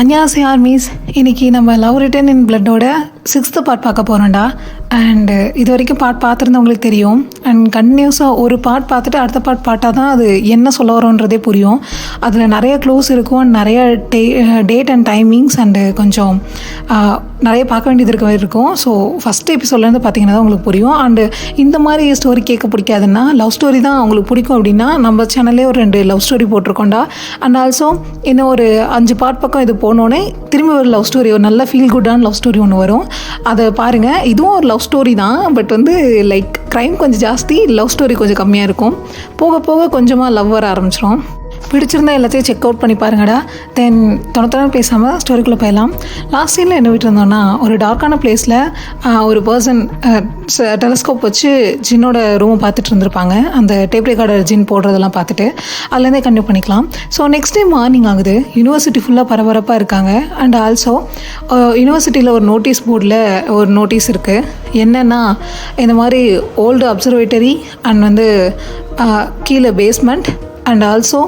அன்யாசி armies. இன்றைக்கி நம்ம love written in பிளட்டோட 6th பார்ட் பார்க்க போகிறோம்டா. அண்டு இது வரைக்கும் பார்த்துருந்தவங்களுக்கு தெரியும். அண்ட் கண்டினியூஸாக ஒரு பார்த்துட்டு அடுத்த பார்த்தா தான் அது என்ன சொல்ல வரோன்றதே புரியும். அதில் நிறைய க்ளூஸ் இருக்கும், நிறைய டேட் அண்ட் டைமிங்ஸ் அண்டு கொஞ்சம் நிறைய பார்க்க வேண்டியது இருக்கும். ஸோ ஃபஸ்ட் எபிசோட்லேருந்து பார்த்தீங்கன்னா தான் உங்களுக்கு புரியும். அண்டு இந்த மாதிரி ஸ்டோரி கேட்க பிடிக்காதுன்னா, லவ் ஸ்டோரி தான் உங்களுக்கு பிடிக்கும் அப்படின்னா நம்ம சேனல்லே ஒரு 2 லவ் ஸ்டோரி போட்டிருக்கோண்டா. அண்ட் ஆல்சோ இன்னும் ஒரு 5 பார்ட் பக்கம் இது போனோடனே திரும்பி ஒரு லவ் ஸ்டோரி, ஒரு நல்ல ஃபீல் குட்டான லவ் ஸ்டோரி ஒன்று வரும். அதை பாருங்கள். இதுவும் ஒரு லவ் ஸ்டோரி தான், பட் வந்து லைக் க்ரைம் கொஞ்சம் ஜாஸ்தி, லவ் ஸ்டோரி கொஞ்சம் கம்மியாக இருக்கும். போக போக கொஞ்சமாக லவ் வர ஆரம்பிச்சிடும். பிடிச்சிருந்தா எல்லாத்தையும் செக் அவுட் பண்ணி பாருங்கடா. தென் தொணத்தொடர் பேசாமல் ஸ்டோரிக்குள்ளே போயிடலாம். லாஸ்ட் சீனில் என்ன விட்டு இருந்தோன்னா, ஒரு டார்க்கான பிளேஸில் ஒரு பர்சன் டெலஸ்கோப் வச்சு ஜின்னோட ரூமை பார்த்துட்டு இருந்திருப்பாங்க. அந்த டேப் ரெக்கார்டர் ஜின் போடுறதெல்லாம் பார்த்துட்டு அதுலேருந்தே கண்டினியூ பண்ணிக்கலாம். ஸோ நெக்ஸ்ட் டே மார்னிங் ஆகுது. யூனிவர்சிட்டி ஃபுல்லாக பரபரப்பாக இருக்காங்க. அண்ட் ஆல்சோ யூனிவர்சிட்டியில் ஒரு நோட்டீஸ் போர்டில் ஒரு நோட்டீஸ் இருக்குது. என்னென்னா, இந்த மாதிரி ஓல்டு அப்சர்வேட்டரி அண்ட் வந்து கீழே பேஸ்மெண்ட் அண்ட் ஆல்சோ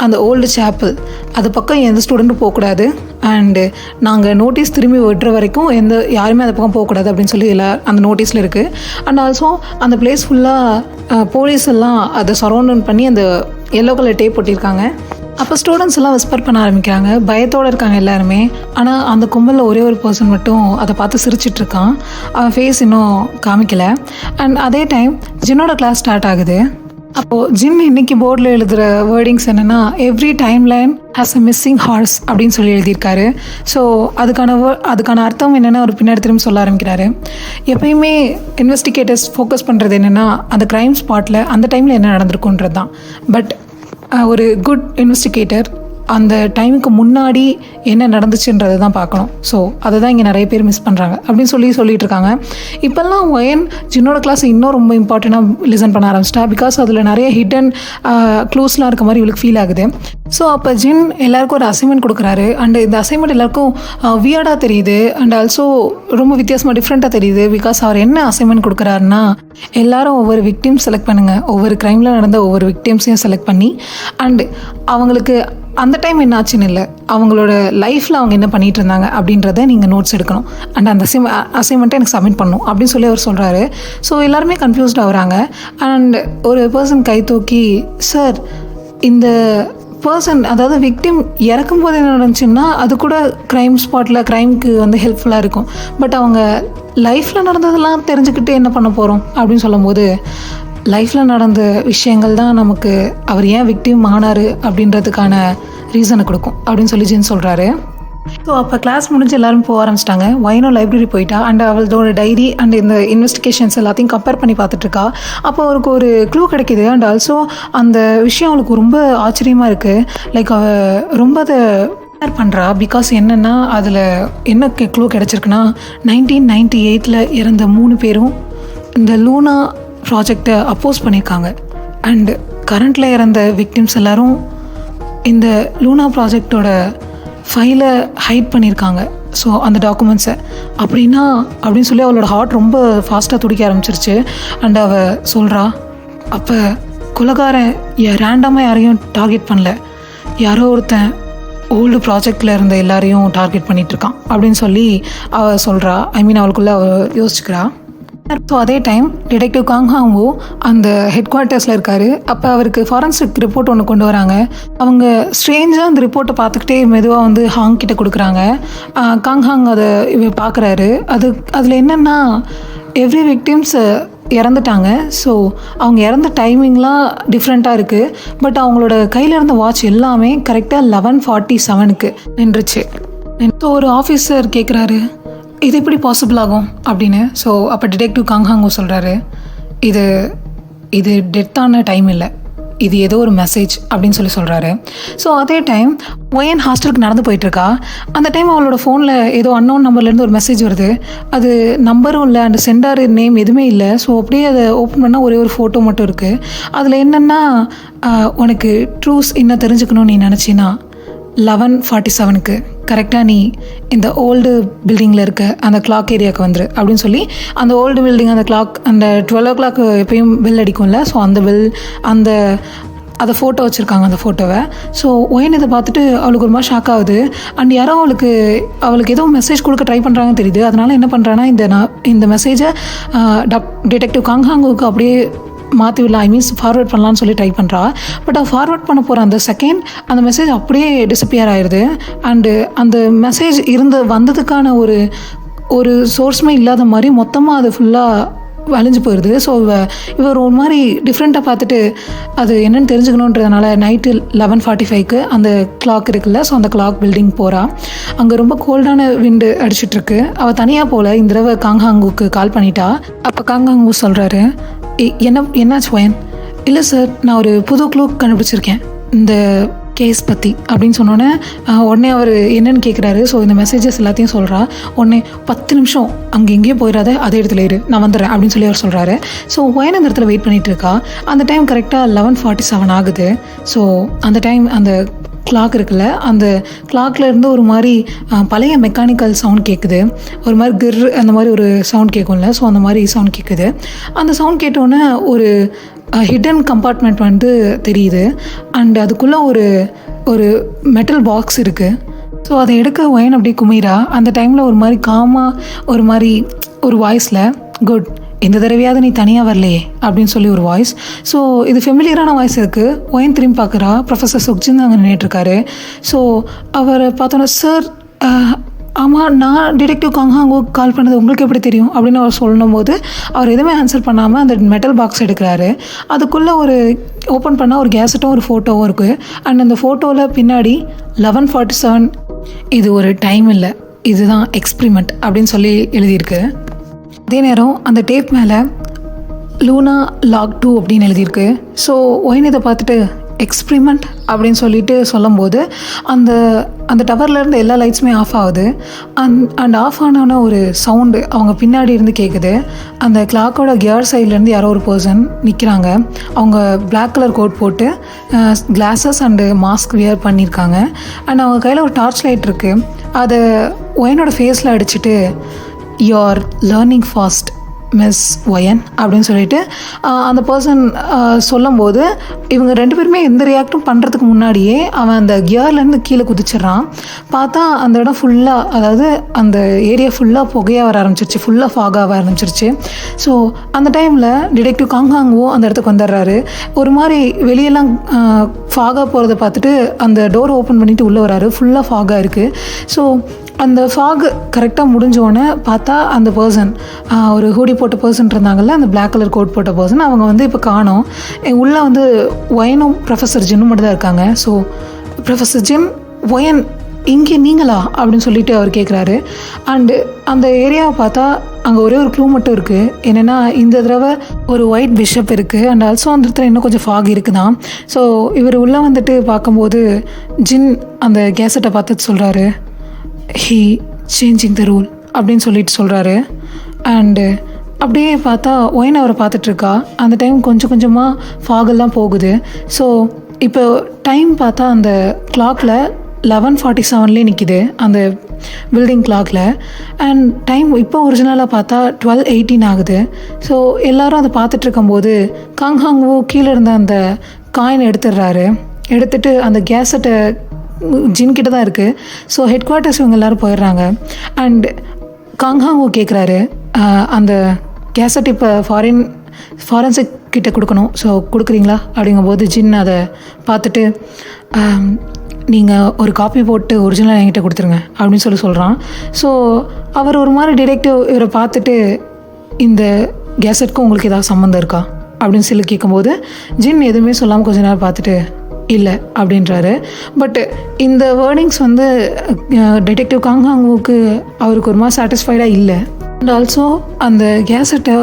அந்த ஓல்டு சேப்பிள் அது பக்கம் எந்த ஸ்டூடெண்ட்டும் போகக்கூடாது. அண்டு நாங்கள் நோட்டீஸ் திரும்பி விடுற வரைக்கும் யாருமே அந்த பக்கம் போகக்கூடாது அப்படின்னு சொல்லி அந்த நோட்டீஸில் இருக்குது. அண்ட் ஆல்சோ அந்த பிளேஸ் ஃபுல்லாக போலீஸ் எல்லாம் அதை சரௌண்ட் பண்ணி அந்த எல்லோ கலர் டேப் போட்டிருக்காங்க. அப்போ ஸ்டூடெண்ட்ஸ் எல்லாம் விஸ்பர் பண்ண ஆரம்பிக்கிறாங்க. பயத்தோடு இருக்காங்க எல்லாருமே. ஆனால் அந்த கும்பலில் ஒரே ஒரு பர்சன் மட்டும் அதை பார்த்து சிரிச்சிட்ருக்கான். அவன் ஃபேஸ் இன்னும் காமிக்கலை. அண்ட் அதே டைம் ஜின்னோட கிளாஸ் ஸ்டார்ட் ஆகுது. அப்போது ஜின் இன்னைக்கு போர்டில் எழுதுகிற வேர்டிங்ஸ் என்னென்னா, every time line has a missing horse அப்படின்னு சொல்லி எழுதியிருக்காரு. ஸோ அதுக்கான அர்த்தம் என்னென்னா ஒரு பின்னாடி திரும்ப சொல்ல ஆரம்பிக்கிறாரு. எப்பயுமே இன்வெஸ்டிகேட்டர்ஸ் ஃபோக்கஸ் பண்ணுறது என்னென்னா, அந்த க்ரைம் ஸ்பாட்டில் அந்த டைமில் என்ன நடந்திருக்குன்றது தான். பட் ஒரு குட் இன்வெஸ்டிகேட்டர் அந்த டைமுக்கு முன்னாடி என்ன நடந்துச்சுன்றது தான் பார்க்கணும். ஸோ அதை தான் இங்கே நிறைய பேர் மிஸ் பண்ணுறாங்க அப்படின்னு சொல்லிட்டு இருக்காங்க. இப்போல்லாம் ஒயன் ஜின்னோட கிளாஸ் இன்னும் ரொம்ப இம்பார்ட்டண்ட்டாக லிசன் பண்ண ஆரம்பிச்சிட்டா. பிகாஸ் அதில் நிறைய ஹிடன் க்ளூஸ்லாம் இருக்க மாதிரி இவளுக்கு ஃபீல் ஆகுது. ஸோ அப்போ ஜின் எல்லாருக்கும் ஒரு அசைன்மெண்ட் கொடுக்குறாரு. அண்ட் இந்த அசைன்மெண்ட் எல்லாருக்கும் வியர்டாக தெரியுது. அண்ட் ஆல்சோ ரொம்ப வித்தியாசமாக டிஃப்ரெண்ட்டாக தெரியுது. பிகாஸ் அவர் என்ன அசைன்மெண்ட் கொடுக்குறாருன்னா, எல்லாரும் ஒவ்வொரு விக்டிம்ஸ் செலக்ட் பண்ணுங்கள், ஒவ்வொரு க்ரைமில் நடந்த ஒவ்வொரு விக்டிம்ஸையும் செலக்ட் பண்ணி அண்டு அவங்களுக்கு அந்த டைம் என்ன ஆச்சுன்னு இல்லை, அவங்களோட லைஃப்பில் அவங்க என்ன பண்ணிகிட்டு இருந்தாங்க அப்படின்றத நீங்கள் நோட்ஸ் எடுக்கணும். அண்ட் அந்த அசைன்மெண்ட்டை எனக்கு சப்மிட் பண்ணணும் அப்படின்னு சொல்லி அவர் சொல்கிறாரு. ஸோ எல்லாருமே கன்ஃபியூஸ்டாக வராங்க. அண்ட் ஒரு பர்சன் கை தூக்கி, சார் இந்த பர்சன், அதாவது விக்டிம் இறக்கும்போது என்ன நடந்துச்சுன்னா அது கூட க்ரைம் ஸ்பாட்டில் க்ரைம்க்கு வந்து ஹெல்ப்ஃபுல்லாக இருக்கும். பட் அவங்க லைஃப்பில் நடந்ததெல்லாம் தெரிஞ்சுக்கிட்டு என்ன பண்ண போகிறோம் அப்படின்னு சொல்லும்போது, லைஃப்பில் நடந்த விஷயங்கள் தான் நமக்கு அவர் ஏன் விக்டிம் ஆனார் அப்படின்றதுக்கான ரீசனை கொடுக்கும் அப்படின்னு சொல்லி ஜின் சொல்கிறாரு. ஸோ அப்போ கிளாஸ் முடிஞ்சு எல்லோரும் போக ஆரம்பிச்சிட்டாங்க. வைனோ லைப்ரரி போயிட்டா. அண்ட் அவளோட டைரி அண்ட் இந்த இன்வெஸ்டிகேஷன்ஸ் எல்லாத்தையும் கம்பேர் பண்ணி பார்த்துட்ருக்கா. அப்போ அவருக்கு ஒரு க்ளூ கிடைக்கிது. அண்ட் ஆல்சோ அந்த விஷயம் அவளுக்கு ரொம்ப ஆச்சரியமாக இருக்குது. லைக் அவள் ரொம்ப அதை பண்ணுறா. பிகாஸ் என்னென்னா, அதில் என்ன க்ளூ கிடச்சிருக்குன்னா, 1998 இறந்த 3 பேரும் இந்த லூனா ப்ராஜெக்டை அப்போஸ் பண்ணியிருக்காங்க. அண்டு கரண்டில் இறந்த விக்டிம்ஸ் எல்லோரும் இந்த லூனா ப்ராஜெக்டோட ஃபைலை ஹைட் பண்ணியிருக்காங்க. ஸோ அந்த டாக்குமெண்ட்ஸை அப்படின்னு சொல்லி அவளோட ஹார்ட் ரொம்ப ஃபாஸ்ட்டாக துடிக்க ஆரம்பிச்சிருச்சு. அண்ட் அவள் சொல்கிறா, அப்போ கொலைகாரன் ரேண்டமாக யாரையும் டார்கெட் பண்ணல, யாரோ ஒருத்தன் ஓல்டு ப்ராஜெக்டில் இருந்த எல்லாரையும் டார்கெட் பண்ணிகிட்ருக்கான் அப்படின்னு சொல்லி அவள் சொல்கிறா. அவளுக்குள்ளே அவள் யோசிச்சுக்கிறா. ஸோ அதே டைம் டிடெக்டிவ் காங்ஹாங்கோ அந்த ஹெட் குவார்ட்டர்ஸில் இருக்கார். அப்போ அவருக்கு ஃபாரன்சிக் ரிப்போர்ட் ஒன்று கொண்டு வராங்க. அவங்க ஸ்ட்ரேஞ்சாக அந்த ரிப்போர்ட்டை பார்த்துக்கிட்டே மெதுவாக வந்து ஹாங் கிட்ட கொடுக்குறாங்க. காங்ஹாங் அதை பார்க்குறாரு. அதில் என்னென்னா, எவ்ரி விக்டிம்ஸ் இறந்துட்டாங்க. ஸோ அவங்க இறந்த டைமிங்லாம் டிஃப்ரெண்ட்டாக இருக்குது. பட் அவங்களோட கையில் இருந்த வாட்ச் எல்லாமே கரெக்டாக 11:47 நின்றுச்சு. ஸோ ஒரு ஆஃபீஸர் கேட்குறாரு, இது எப்படி பாசிபிள் ஆகும் அப்படின்னு. ஸோ அப்போ டிடெக்டிவ் காங்ஹாங்கோ சொல்கிறாரு, இது டெத்தான டைம் இல்லை, இது ஏதோ ஒரு மெசேஜ் அப்படின்னு சொல்லி சொல்கிறாரு. ஸோ அதே டைம் ஒயன் ஹாஸ்டலுக்கு நடந்து போயிட்டுருக்கா. அந்த டைம் அவளோட ஃபோனில் ஏதோ அன்னோன் நம்பர்லேருந்து ஒரு மெசேஜ் வருது. அது நம்பரும் இல்லை, அந்த சென்டார் நேம் எதுவுமே இல்லை. ஸோ அப்படியே அதை ஓப்பன் பண்ணால் ஒரே ஒரு ஃபோட்டோ மட்டும் இருக்குது. அதில் என்னென்னா, உனக்கு ட்ரூஸ் இன்னும் தெரிஞ்சுக்கணும்னு நீ நினச்சின்னா 11:47 கரெக்டாக நீ இந்த ஓல்டு பில்டிங்கில் இருக்க அந்த கிளாக் ஏரியாவுக்கு வந்துரு அப்படின்னு சொல்லி, அந்த ஓல்டு பில்டிங் அந்த கிளாக் அந்த 12 o'clock எப்பயும் பெல் அடிக்கும்ல. ஸோ அந்த பெல் அதை ஃபோட்டோ வச்சுருக்காங்க அந்த ஃபோட்டோவை. ஸோ ஒயன் இதை பார்த்துட்டு அவளுக்கு ஒரு மாதிரி ஷாக் ஆகுது. அண்ட் யாரோ அவளுக்கு ஏதோ மெசேஜ் கொடுக்க ட்ரை பண்ணுறாங்கன்னு தெரியுது. அதனால் என்ன பண்ணுறான்னா இந்த மெசேஜை டிடெக்டிவ் காங்ஹாங்குக்கு அப்படியே மாற்றி விடலாம், ஃபார்வர்ட் பண்ணலான்னு சொல்லி ட்ரை பண்ணுறா. பட் அவள் ஃபார்வர்ட் பண்ண போகிற அந்த செகண்ட் அந்த மெசேஜ் அப்படியே டிஸப்பியர் ஆயிடுது. அண்டு அந்த மெசேஜ் வந்ததுக்கான ஒரு சோர்ஸுமே இல்லாத மாதிரி மொத்தமாக அது ஃபுல்லாக வளைஞ்சு போயிடுது. ஸோ இவர் ஒரு மாதிரி டிஃப்ரெண்ட்டாக பார்த்துட்டு அது என்னென்னு தெரிஞ்சுக்கணுன்றதுனால நைட்டு 11:45க்கு அந்த கிளாக் இருக்குல்ல, ஸோ அந்த கிளாக் பில்டிங் போகிறா. அங்கே ரொம்ப கோல்டான விண்டு அடிச்சிட்ருக்கு. அவள் தனியாக போல் இந்த தடவை காங்ஹாங்குக்கு கால் பண்ணிட்டா. அப்போ காங்ஹாங்கு சொல்கிறாரு, என்னாச்சு ஒயன்? இல்லை சார், நான் ஒரு புது க்ளூ கண்டுபிடிச்சிருக்கேன் இந்த கேஸ் பற்றி அப்படின்னு சொன்னோன்னே உடனே அவர் என்னென்னு கேட்குறாரு. ஸோ இந்த மெசேஜஸ் எல்லாத்தையும் சொல்கிறா. உடனே 10 நிமிஷம் அங்கே எங்கேயும் போயிடாத, அதே இடத்துல நான் வந்துடுறேன் அப்படின்னு சொல்லி அவர் சொல்கிறாரு. ஸோ ஒயன் அந்த இடத்துல வெயிட் பண்ணிகிட்டு இருக்கா. அந்த டைம் கரெக்டாக 11:47 ஆகுது. ஸோ அந்த டைம் அந்த கிளாக் இருக்குல்ல, அந்த கிளாக்லேருந்து ஒரு மாதிரி பழைய மெக்கானிக்கல் சவுண்ட் கேட்குது. ஒரு மாதிரி கிர் அந்த மாதிரி ஒரு சவுண்ட் கேட்கும்ல, ஸோ அந்த மாதிரி சவுண்ட் கேட்குது. அந்த சவுண்ட் கேட்டோன்னே ஒரு ஹிடன் கம்பார்ட்மெண்ட் தெரியுது. அண்ட் அதுக்குள்ளே ஒரு மெட்டல் பாக்ஸ் இருக்குது. ஸோ அதை எடுக்க ஒயன் அப்படி குமிரா. அந்த டைமில் ஒரு மாதிரி ஒரு மாதிரி ஒரு வாய்ஸில், குட், இந்த தடவையாவது நீ தனியாக வரலையே அப்படின்னு சொல்லி ஒரு வாய்ஸ். ஸோ இது ஃபெமிலியரான வாய்ஸ் இருக்குது. ஒயன் திரும்பி பார்க்குறா. ப்ரொஃபஸர் சுக்ஜின் அங்கே நின்றுட்டுருக்காரு. ஸோ அவரை பார்த்தோன்னா, சார் ஆமாம், நான் டிடெக்டிவ் காங்ஹாங்கு கால் பண்ணது உங்களுக்கு எப்படி தெரியும் அப்படின்னு அவர் சொல்லும் போது அவர் எதுவுமே ஆன்சர் பண்ணாமல் அந்த மெட்டல் பாக்ஸ் எடுக்கிறாரு. அதுக்குள்ளே ஓப்பன் பண்ணால் ஒரு கேசட்டும் ஒரு ஃபோட்டோவும் இருக்குது. அண்ட் அந்த ஃபோட்டோவில் பின்னாடி 11:47, இது ஒரு டைம் இல்லை, இதுதான் எக்ஸ்பிரிமெண்ட் அப்படின்னு சொல்லி எழுதியிருக்கு. அதே நேரம் அந்த டேப் மேலே லூனா லாக் 2 அப்படின்னு எழுதியிருக்கு. ஸோ ஒயின் இதை பார்த்துட்டு எக்ஸ்பிரிமெண்ட் அப்படின்னு சொல்லிட்டு சொல்லும்போது அந்த டவர்லேருந்து எல்லா லைட்ஸுமே ஆஃப் ஆகுது. அண்ட் ஆஃப் ஆனோன்னா ஒரு சவுண்டு அவங்க பின்னாடி இருந்து கேட்குது. அந்த கிளாக்கோட கியர் சைட்லேருந்து யாரோ ஒரு பர்சன் நிற்கிறாங்க. அவங்க பிளாக் கலர் கோட் போட்டு கிளாஸஸ் அண்டு மாஸ்க் வியர் பண்ணியிருக்காங்க. அண்ட் அவங்க கையில் ஒரு டார்ச் லைட் இருக்குது. அதை ஒயனோட ஃபேஸில் அடிச்சுட்டு, you're learning fast miss Owen அப்படின்னு சொல்லிட்டு அந்த பர்சன் சொல்லும்போது இவங்க 2 பேருமே எந்த ரியாக்டும் பண்ணுறதுக்கு முன்னாடியே அவன் அந்த கியர்லேருந்து கீழே குதிச்சிட்றான். பார்த்தா அந்த இடம் ஃபுல்லாக, அதாவது அந்த ஏரியா ஃபுல்லாக புகையாக வர ஆரம்பிச்சிருச்சு, ஃபுல்லாக ஃபாகாக ஆரம்பிச்சிருச்சு. ஸோ அந்த டைமில் டிடெக்டிவ் காங்ஹாங்குவும் அந்த இடத்துக்கு வந்துடுறாரு. ஒரு மாதிரி வெளியெல்லாம் ஃபாகாக போகிறத பார்த்துட்டு அந்த டோர் ஓப்பன் பண்ணிவிட்டு உள்ளே வராரு. ஃபுல்லாக ஃபாகாக இருக்குது. ஸோ அந்த ஃபாக் கரெக்டாக முடிஞ்சோடனே பார்த்தா அந்த பர்சன், ஒரு ஹூடி போட்ட பர்சன் இருந்தாங்கல்ல, அந்த பிளாக் கலர் கோட் போட்ட பர்சன், அவங்க இப்போ காணோம். உள்ளே ஒயனும் ப்ரொஃபஸர் ஜின்னும் மட்டும் தான் இருக்காங்க. ஸோ ப்ரொஃபஸர் ஜின், ஒயன் இங்கே நீங்களா அப்படின்னு சொல்லிட்டு அவர் கேட்குறாரு. அண்டு அந்த ஏரியாவை பார்த்தா அங்கே ஒரே ஒரு க்ளூ மட்டும் இருக்குது. என்னென்னா, இந்த தடவை ஒரு ஒயிட் பிஷப் இருக்குது. அண்ட் ஆல்சோ அந்த இடத்துல இன்னும் கொஞ்சம் ஃபாக் இருக்குதான். ஸோ இவர் உள்ளே பார்க்கும்போது ஜின் அந்த கேசட்டை பார்த்துட்டு சொல்கிறாரு, ஹீ சேஞ்சிங் த ரூல் அப்படின்னு சொல்லிட்டு சொல்கிறாரு. அண்டு அப்படியே பார்த்தா ஒயன் அவரை பார்த்துட்ருக்கா. அந்த டைம் கொஞ்சம் கொஞ்சமாக ஃபாகெல்லாம் போகுது. ஸோ இப்போ டைம் பார்த்தா அந்த கிளாக்கில் 11:47 நிற்கிது அந்த பில்டிங் கிளாக்கில். அண்ட் டைம் இப்போ ஒரிஜினலாக பார்த்தா 12:18 ஆகுது. ஸோ எல்லோரும் அதை பார்த்துட்ருக்கும்போது காங்ஹாங்கு கீழே இருந்த அந்த காயின் எடுத்துட்டு அந்த கேசட்டை ஜின்கிட்ட தான் இருக்குது. ஸோ ஹெட் குவார்ட்டர்ஸ் இவங்க எல்லோரும் போயிடுறாங்க. அண்ட் காங்ஹாங்கு கேட்குறாரு, அந்த கேசட் இப்போ ஃபாரன்சிக் கிட்ட கொடுக்கணும், ஸோ கொடுக்குறீங்களா அப்படிங்கும்போது ஜின் அதை பார்த்துட்டு, நீங்கள் ஒரு காப்பி போட்டு ஒரிஜினல் என்கிட்ட கொடுத்துருங்க அப்படின்னு சொல்கிறான். ஸோ அவர் ஒரு மாதிரி டிடெக்டிவ் இவரை பார்த்துட்டு, இந்த கேசட்க்கும் உங்களுக்கு ஏதாவது சம்மந்தம் இருக்கா அப்படின்னு சொல்லி கேட்கும்போது ஜின் எதுவுமே சொல்லாமல் கொஞ்ச நேரம் பார்த்துட்டு இல்லை அப்படின்றாரு. பட் இந்த வேர்டிங்ஸ் டிடெக்டிவ் காங்ஹாங்குக்கு அவருக்கு ஒரு மாதிரி சாட்டிஸ்ஃபைடாக இல்லை. அண்ட் ஆல்சோ அந்த கேசட்டை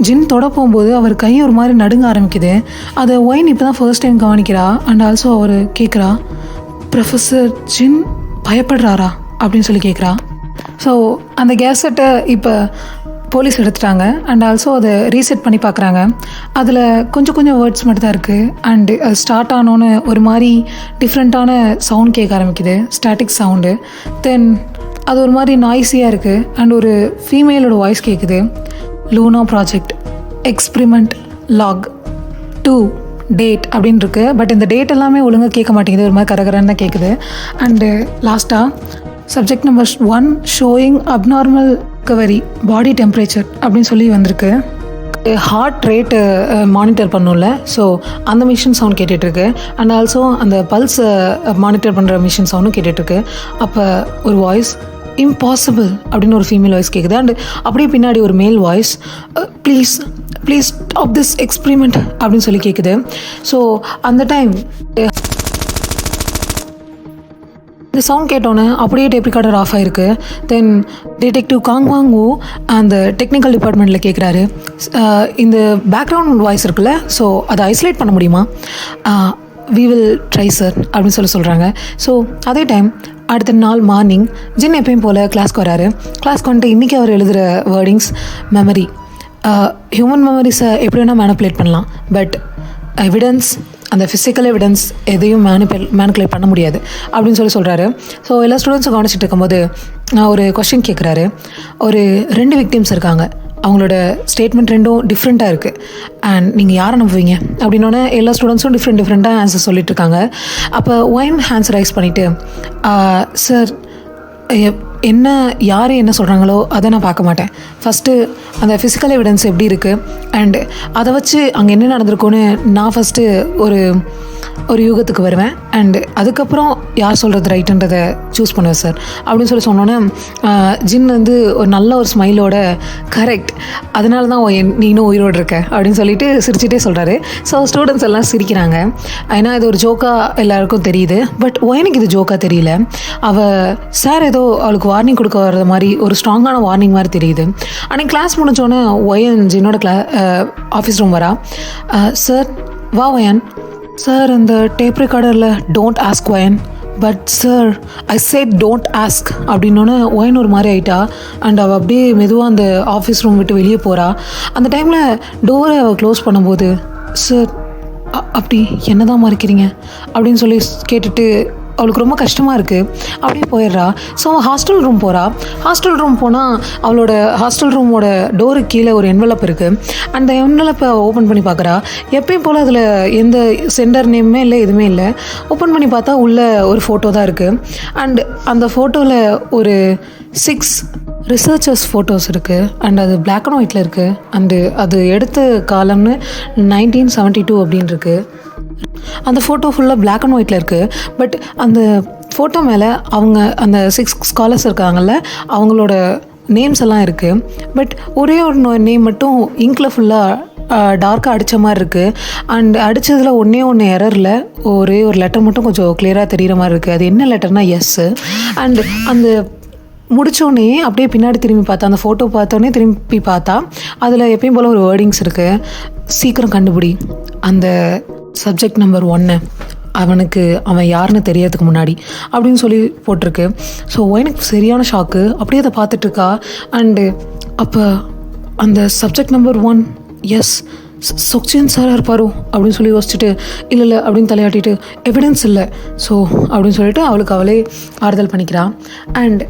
ஜின் தொட போகும்போது அவர் கை ஒரு மாதிரி நடுங்க ஆரம்பிக்குது. அதை ஒயின் இப்போ தான் ஃபர்ஸ்ட் டைம் கவனிக்கிறா. அண்ட் ஆல்சோ அவர் கேட்குறா, ப்ரொஃபஸர் ஜின் பயப்படுறாரா அப்படின்னு சொல்லி கேட்குறா. ஸோ அந்த கேசட்டை இப்போ போலீஸ் எடுத்துட்டாங்க. அண்ட் ஆல்சோ அதை ரீசெட் பண்ணி பார்க்குறாங்க. அதில் கொஞ்சம் வேர்ட்ஸ் மட்டும் தான் இருக்குது. அண்டு அது ஸ்டார்ட் ஆனோன்னு ஒரு மாதிரி டிஃப்ரெண்ட்டான சவுண்ட் கேட்க ஆரம்பிக்குது, ஸ்டாட்டிக் சவுண்டு. தென் அது ஒரு மாதிரி நாய்ஸியாக இருக்குது. அண்ட் ஒரு ஃபீமேலோட வாய்ஸ் கேட்குது, Luna project experiment log 2 date அப்படின்னு இருக்குது. பட் இந்த டேட் எல்லாமே ஒழுங்காக கேட்க மாட்டேங்குது, ஒரு மாதிரி கரகரன்னு தான் கேட்குது. அண்டு லாஸ்ட்டாக subject number 1 showing abnormal recovery body temperature அப்படின்னு சொல்லி வந்திருக்கு. ஹார்ட் ரேட்டு மானிட்டர் பண்ணும்ல, ஸோ அந்த மிஷின் சவுண்ட் கேட்டுட்ருக்கு. அண்ட் ஆல்சோ அந்த பல்ஸ் மானிட்டர் பண்ணுற மிஷின் சவுண்டும் கேட்டுட்ருக்கு. அப்போ ஒரு வாய்ஸ் இம்பாசிபிள் அப்படின்னு ஒரு ஃபீமேல் வாய்ஸ் கேட்குது. அண்ட் அப்படியே பின்னாடி ஒரு மேல் voice please stop this experiment அப்படின்னு சொல்லி கேட்குது. ஸோ அந்த டைம் இந்த சவுண்ட் கேட்டோன்னே அப்படியே டேப் ரெக்கார்டர் ஆஃப் ஆகிருக்கு. தென் டிடெக்டிவ் காங்வாங் வூ அந்த டெக்னிக்கல் டிபார்ட்மெண்ட்டில் கேட்குறாரு, இந்த பேக்ரவுண்ட் வாய்ஸ் இருக்குல்ல, ஸோ அதை ஐசோலேட் பண்ண முடியுமா? வி வில் ட்ரை சார் அப்படின்னு சொல்கிறாங்க. ஸோ அதே டைம் அடுத்த நாள் மார்னிங் ஜின் எப்பயும் போல் கிளாஸ்க்கு வராரு. கிளாஸ்க்கு வந்துட்டு இன்றைக்கி அவர் எழுதுகிற வேர்டிங்ஸ் மெமரி, ஹியூமன் மெமரிஸை எப்படி வேணால் மேனிப்புலேட் பண்ணலாம், பட் எவிடன்ஸ், அந்த ஃபிசிக்கல் எவிடன்ஸ் எதையும் மேனிப்புலேட் பண்ண முடியாது அப்படின்னு சொல்கிறாரு. ஸோ எல்லா ஸ்டூடெண்ட்ஸும் கவனிச்சிட்டு இருக்கும்போது ஒரு கொஸ்டின் கேட்குறாரு. ஒரு 2 விக்டிம்ஸ் இருக்காங்க, அவங்களோட ஸ்டேட்மெண்ட் 2ம் டிஃப்ரெண்ட்டாக இருக்குது. அண்ட் நீங்கள் யாரை நம்புவீங்க அப்படின்னோடனே எல்லா ஸ்டூடெண்ட்ஸும் டிஃப்ரெண்ட்டாக ஆன்சர் சொல்லிட்டுருக்காங்க. அப்போ ஒயின் ஹேண்ட்ஸ் ரைஸ் பண்ணிவிட்டு, சார் என்ன யார் என்ன சொல்கிறாங்களோ அதை நான் பார்க்க மாட்டேன், ஃபஸ்ட்டு அந்த ஃபிசிக்கல் எவிடன்ஸ் எப்படி இருக்குது அண்ட் அதை வச்சு அங்கே என்ன நடந்திருக்கோன்னு நான் ஃபஸ்ட்டு ஒரு யூகத்துக்கு வருவேன். அண்டு அதுக்கப்புறம் யார் சொல்கிறது ரைட்டுன்றதை சூஸ் பண்ணுவேன் சார் அப்படின்னு சொன்னோன்னே ஜின் வந்து ஒரு நல்ல ஒரு ஸ்மைலோட கரெக்ட், அதனால தான் நீ இன்னும் உயிரோடு இருக்க அப்படின்னு சொல்லிட்டு சிரிச்சிட்டே சொல்கிறாரு. ஸோ ஸ்டூடெண்ட்ஸ் எல்லாம் சிரிக்கிறாங்க. ஏன்னா இது ஒரு ஜோக்காக எல்லாருக்கும் தெரியுது. பட் எனக்கு இது ஜோக்காக தெரியல. சார் ஏதோ அவளுக்கு வார்னிங் கொடுக்க வர்றது மாதிரி ஒரு ஸ்ட்ராங்கான வார்னிங் மாதிரி தெரியுது. அன்றைக்கி கிளாஸ் முடிஞ்சோன்னே ஒயன் ஜின்னோட ஆஃபீஸ் ரூம் வரா. சார் வா ஒயன். சார் இந்த டேப் ரெக்கார்டரில் don't ask Oyan. But sir I said don't ask அப்படின்னோடனே ஒயன் ஒரு மாதிரி ஆகிட்டா. அண்ட் அவள் அப்படியே மெதுவாக அந்த ஆஃபீஸ் ரூம் விட்டு வெளியே போகிறா. அந்த டைமில் டோரை அவள் க்ளோஸ் பண்ணும்போது, சார் அப்படி என்ன தான் மறைக்கிறீங்க அப்படின்னு சொல்லி கேட்டுட்டு அவளுக்கு ரொம்ப கஷ்டமாக இருக்குது. அப்படியே போயிடுறா. ஸோ ஹாஸ்டல் ரூம் போகிறா. ஹாஸ்டல் ரூம் போனால் அவளோட ஹாஸ்டல் ரூமோட டோருக்கு கீழே ஒரு என்வலப் இருக்குது. அந்த என்வலப்பை ஓப்பன் பண்ணி பார்க்குறா. எப்பயும் போல் அதில் எந்த சென்டர் நேமுமே இல்லை, எதுவுமே இல்லை. ஓப்பன் பண்ணி பார்த்தா உள்ளே ஒரு ஃபோட்டோ தான் இருக்குது. அண்ட் அந்த ஃபோட்டோவில் ஒரு 6 ரிசர்ச்சர்ஸ் ஃபோட்டோஸ் இருக்குது. அண்ட் அது பிளாக் அண்ட் ஒயிட்டில் இருக்குது. அண்டு அது எடுத்த காலம்னு 1972 அப்படின்னு இருக்குது. அந்த ஃபோட்டோ ஃபுல்லாக பிளாக் அண்ட் ஒயிட்டில் இருக்குது. பட் அந்த ஃபோட்டோ மேலே அவங்க அந்த 6 ஸ்காலர்ஸ் இருக்காங்கல்ல, அவங்களோட நேம்ஸ் எல்லாம் இருக்குது. பட் ஒரே ஒரு நேம் மட்டும் இங்கில் ஃபுல்லாக டார்க்காக அடித்த மாதிரி இருக்குது. அண்ட் அடித்ததில் ஒன்று எரரில் ஒரே ஒரு லெட்டர் மட்டும் கொஞ்சம் கிளியராக தெரிகிற மாதிரி இருக்குது. அது என்ன லெட்டர்னால் எஸ். அண்ட் அந்த முடித்தோடனே அப்படியே பின்னாடி திரும்பி பார்த்தா, அந்த ஃபோட்டோ பார்த்தோன்னே திரும்பி பார்த்தா அதில் எப்பயும் போல் ஒரு வேர்டிங்ஸ் இருக்குது. சீக்கிரம் கண்டுபிடி அந்த சப்ஜெக்ட் நம்பர் 1 அவன் யாருன்னு தெரியறதுக்கு முன்னாடி அப்படின்னு சொல்லி போட்டிருக்கு. ஸோ எனக்கு சரியான ஷாக்கு. அப்படியே அதை பார்த்துட்ருக்கா. அண்டு அப்போ அந்த சப்ஜெக்ட் நம்பர் 1 எஸ் சுக்சேன் சாராக இருப்பாரோ அப்படின்னு சொல்லி யோசிச்சுட்டு இல்லை அப்படின்னு தலையாட்டிட்டு எவிடன்ஸ் இல்லை ஸோ அப்படின்னு சொல்லிட்டு அவளுக்கு அவளே ஆறுதல் பண்ணிக்கிறான். அண்ட்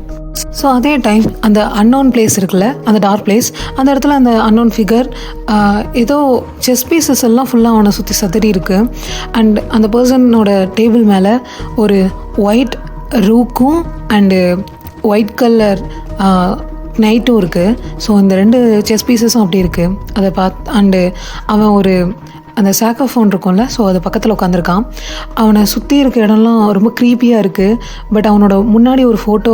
ஸோ அதே டைம் அந்த அன்னோன் பிளேஸ் இருக்குல்ல, அந்த டார்க் பிளேஸ், அந்த இடத்துல அந்த அன்னோன் ஃபிகர் ஏதோ செஸ் பீசஸ் எல்லாம் ஃபுல்லாக அவனை சுற்றி சதறி இருக்குது. அண்ட் அந்த பர்சனோட டேபிள் மேலே ஒரு ஒயிட் ரூக்கும் அண்டு ஒயிட் கலர் நைட்டும் இருக்குது. ஸோ இந்த 2 செஸ் பீசஸும் அப்படி இருக்குது. அதை அண்டு அவன் அந்த சாக்கோஃபோன் இருக்கும்ல, ஸோ அது பக்கத்தில் உட்காந்துருக்கான். அவனை சுற்றி இருக்க இடம்லாம் ரொம்ப க்ரீப்பியாக இருக்குது. பட் அவனோட முன்னாடி ஒரு ஃபோட்டோ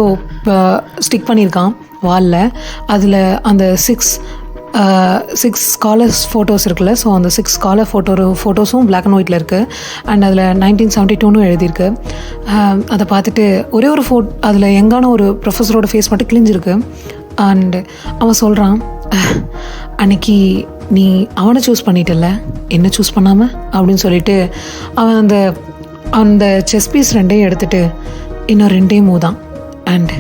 ஸ்டிக் பண்ணியிருக்கான் வாலில். அதில் அந்த 6 ஸ்காலர்ஸ் ஃபோட்டோஸ் இருக்குல்ல, ஸோ அந்த 6 ஸ்காலர் ஃபோட்டோஸும் பிளாக் அண்ட் ஒயிட்டில் இருக்குது. அண்ட் அதில் 1972 எழுதியிருக்கு. அதை பார்த்துட்டு ஒரே ஒரு அதில் எங்கான ஒரு ப்ரொஃபஸரோட ஃபேஸ் மட்டும் கிழிஞ்சிருக்கு. அண்டு அவன் சொல்கிறான், அன்னைக்கு நீ அவனை சூஸ் பண்ணிட்டல, என்ன சூஸ் பண்ணாமல் அப்படின்னு சொல்லிட்டு அவன் அந்த செஸ் பீஸ் 2 எடுத்துகிட்டு இன்னும் 2 மூவ் தான் அண்ட்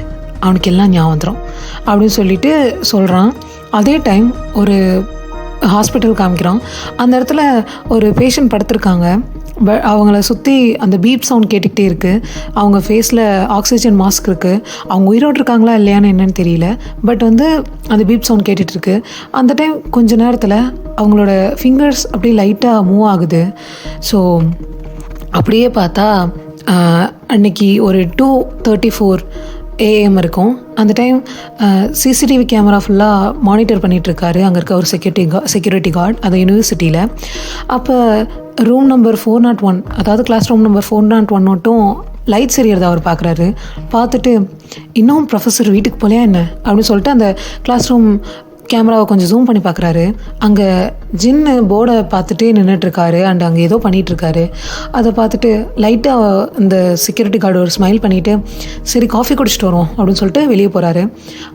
அவனுக்கு எல்லாம் ஞாபகம் வந்துடும் அப்படின்னு சொல்லிட்டு சொல்கிறான். அதே டைம் ஒரு ஹாஸ்பிட்டல் காமிக்கிறான். அந்த இடத்துல ஒரு பேஷண்ட் படுத்திருக்காங்க. அவங்கள சுற்றி அந்த பீப் சவுண்ட் கேட்டுக்கிட்டே இருக்குது. அவங்க ஃபேஸில் ஆக்சிஜன் மாஸ்க் இருக்குது. அவங்க உயிரோடு இருக்காங்களா இல்லையான்னு என்னன்னு தெரியல. பட் வந்து அந்த பீப் சவுண்ட் கேட்டுட்ருக்கு. அந்த டைம் கொஞ்ச நேரத்தில் அவங்களோட ஃபிங்கர்ஸ் அப்படியே லைட்டாக மூவ் ஆகுது. ஸோ அப்படியே பார்த்தா அன்னைக்கு ஒரு 2:34 AM இருக்கும். அந்த டைம் சிசிடிவி கேமரா ஃபுல்லாக மானிட்டர் பண்ணிகிட்ருக்காரு அங்கே இருக்க ஒரு செக்யூரிட்டி கார்டு அந்த யூனிவர்சிட்டியில். அப்போ ரூம் நம்பர் 401, அதாவது கிளாஸ் ரூம் நம்பர் 401 மட்டும் லைட்ஸ் எரியறதை அவர் பார்க்குறாரு. பார்த்துட்டு இன்னும் ப்ரொஃபஸர் வீட்டுக்கு போலையா என்ன அப்படின்னு சொல்லிட்டு அந்த கிளாஸ் ரூம் கேமராவை கொஞ்சம் ஜூம் பண்ணி பார்க்குறாரு. அங்கே ஜின்னு போர்டை பார்த்துட்டே நின்றுட்டுருக்காரு அண்ட் அங்கே ஏதோ பண்ணிகிட்ருக்காரு. அதை பார்த்துட்டு லைட்டாக அந்த செக்யூரிட்டி கார்டு ஒரு ஸ்மைல் பண்ணிவிட்டு சரி காஃபி குடிச்சிட்டு வரோம் அப்படின்னு சொல்லிட்டு வெளியே போகிறாரு.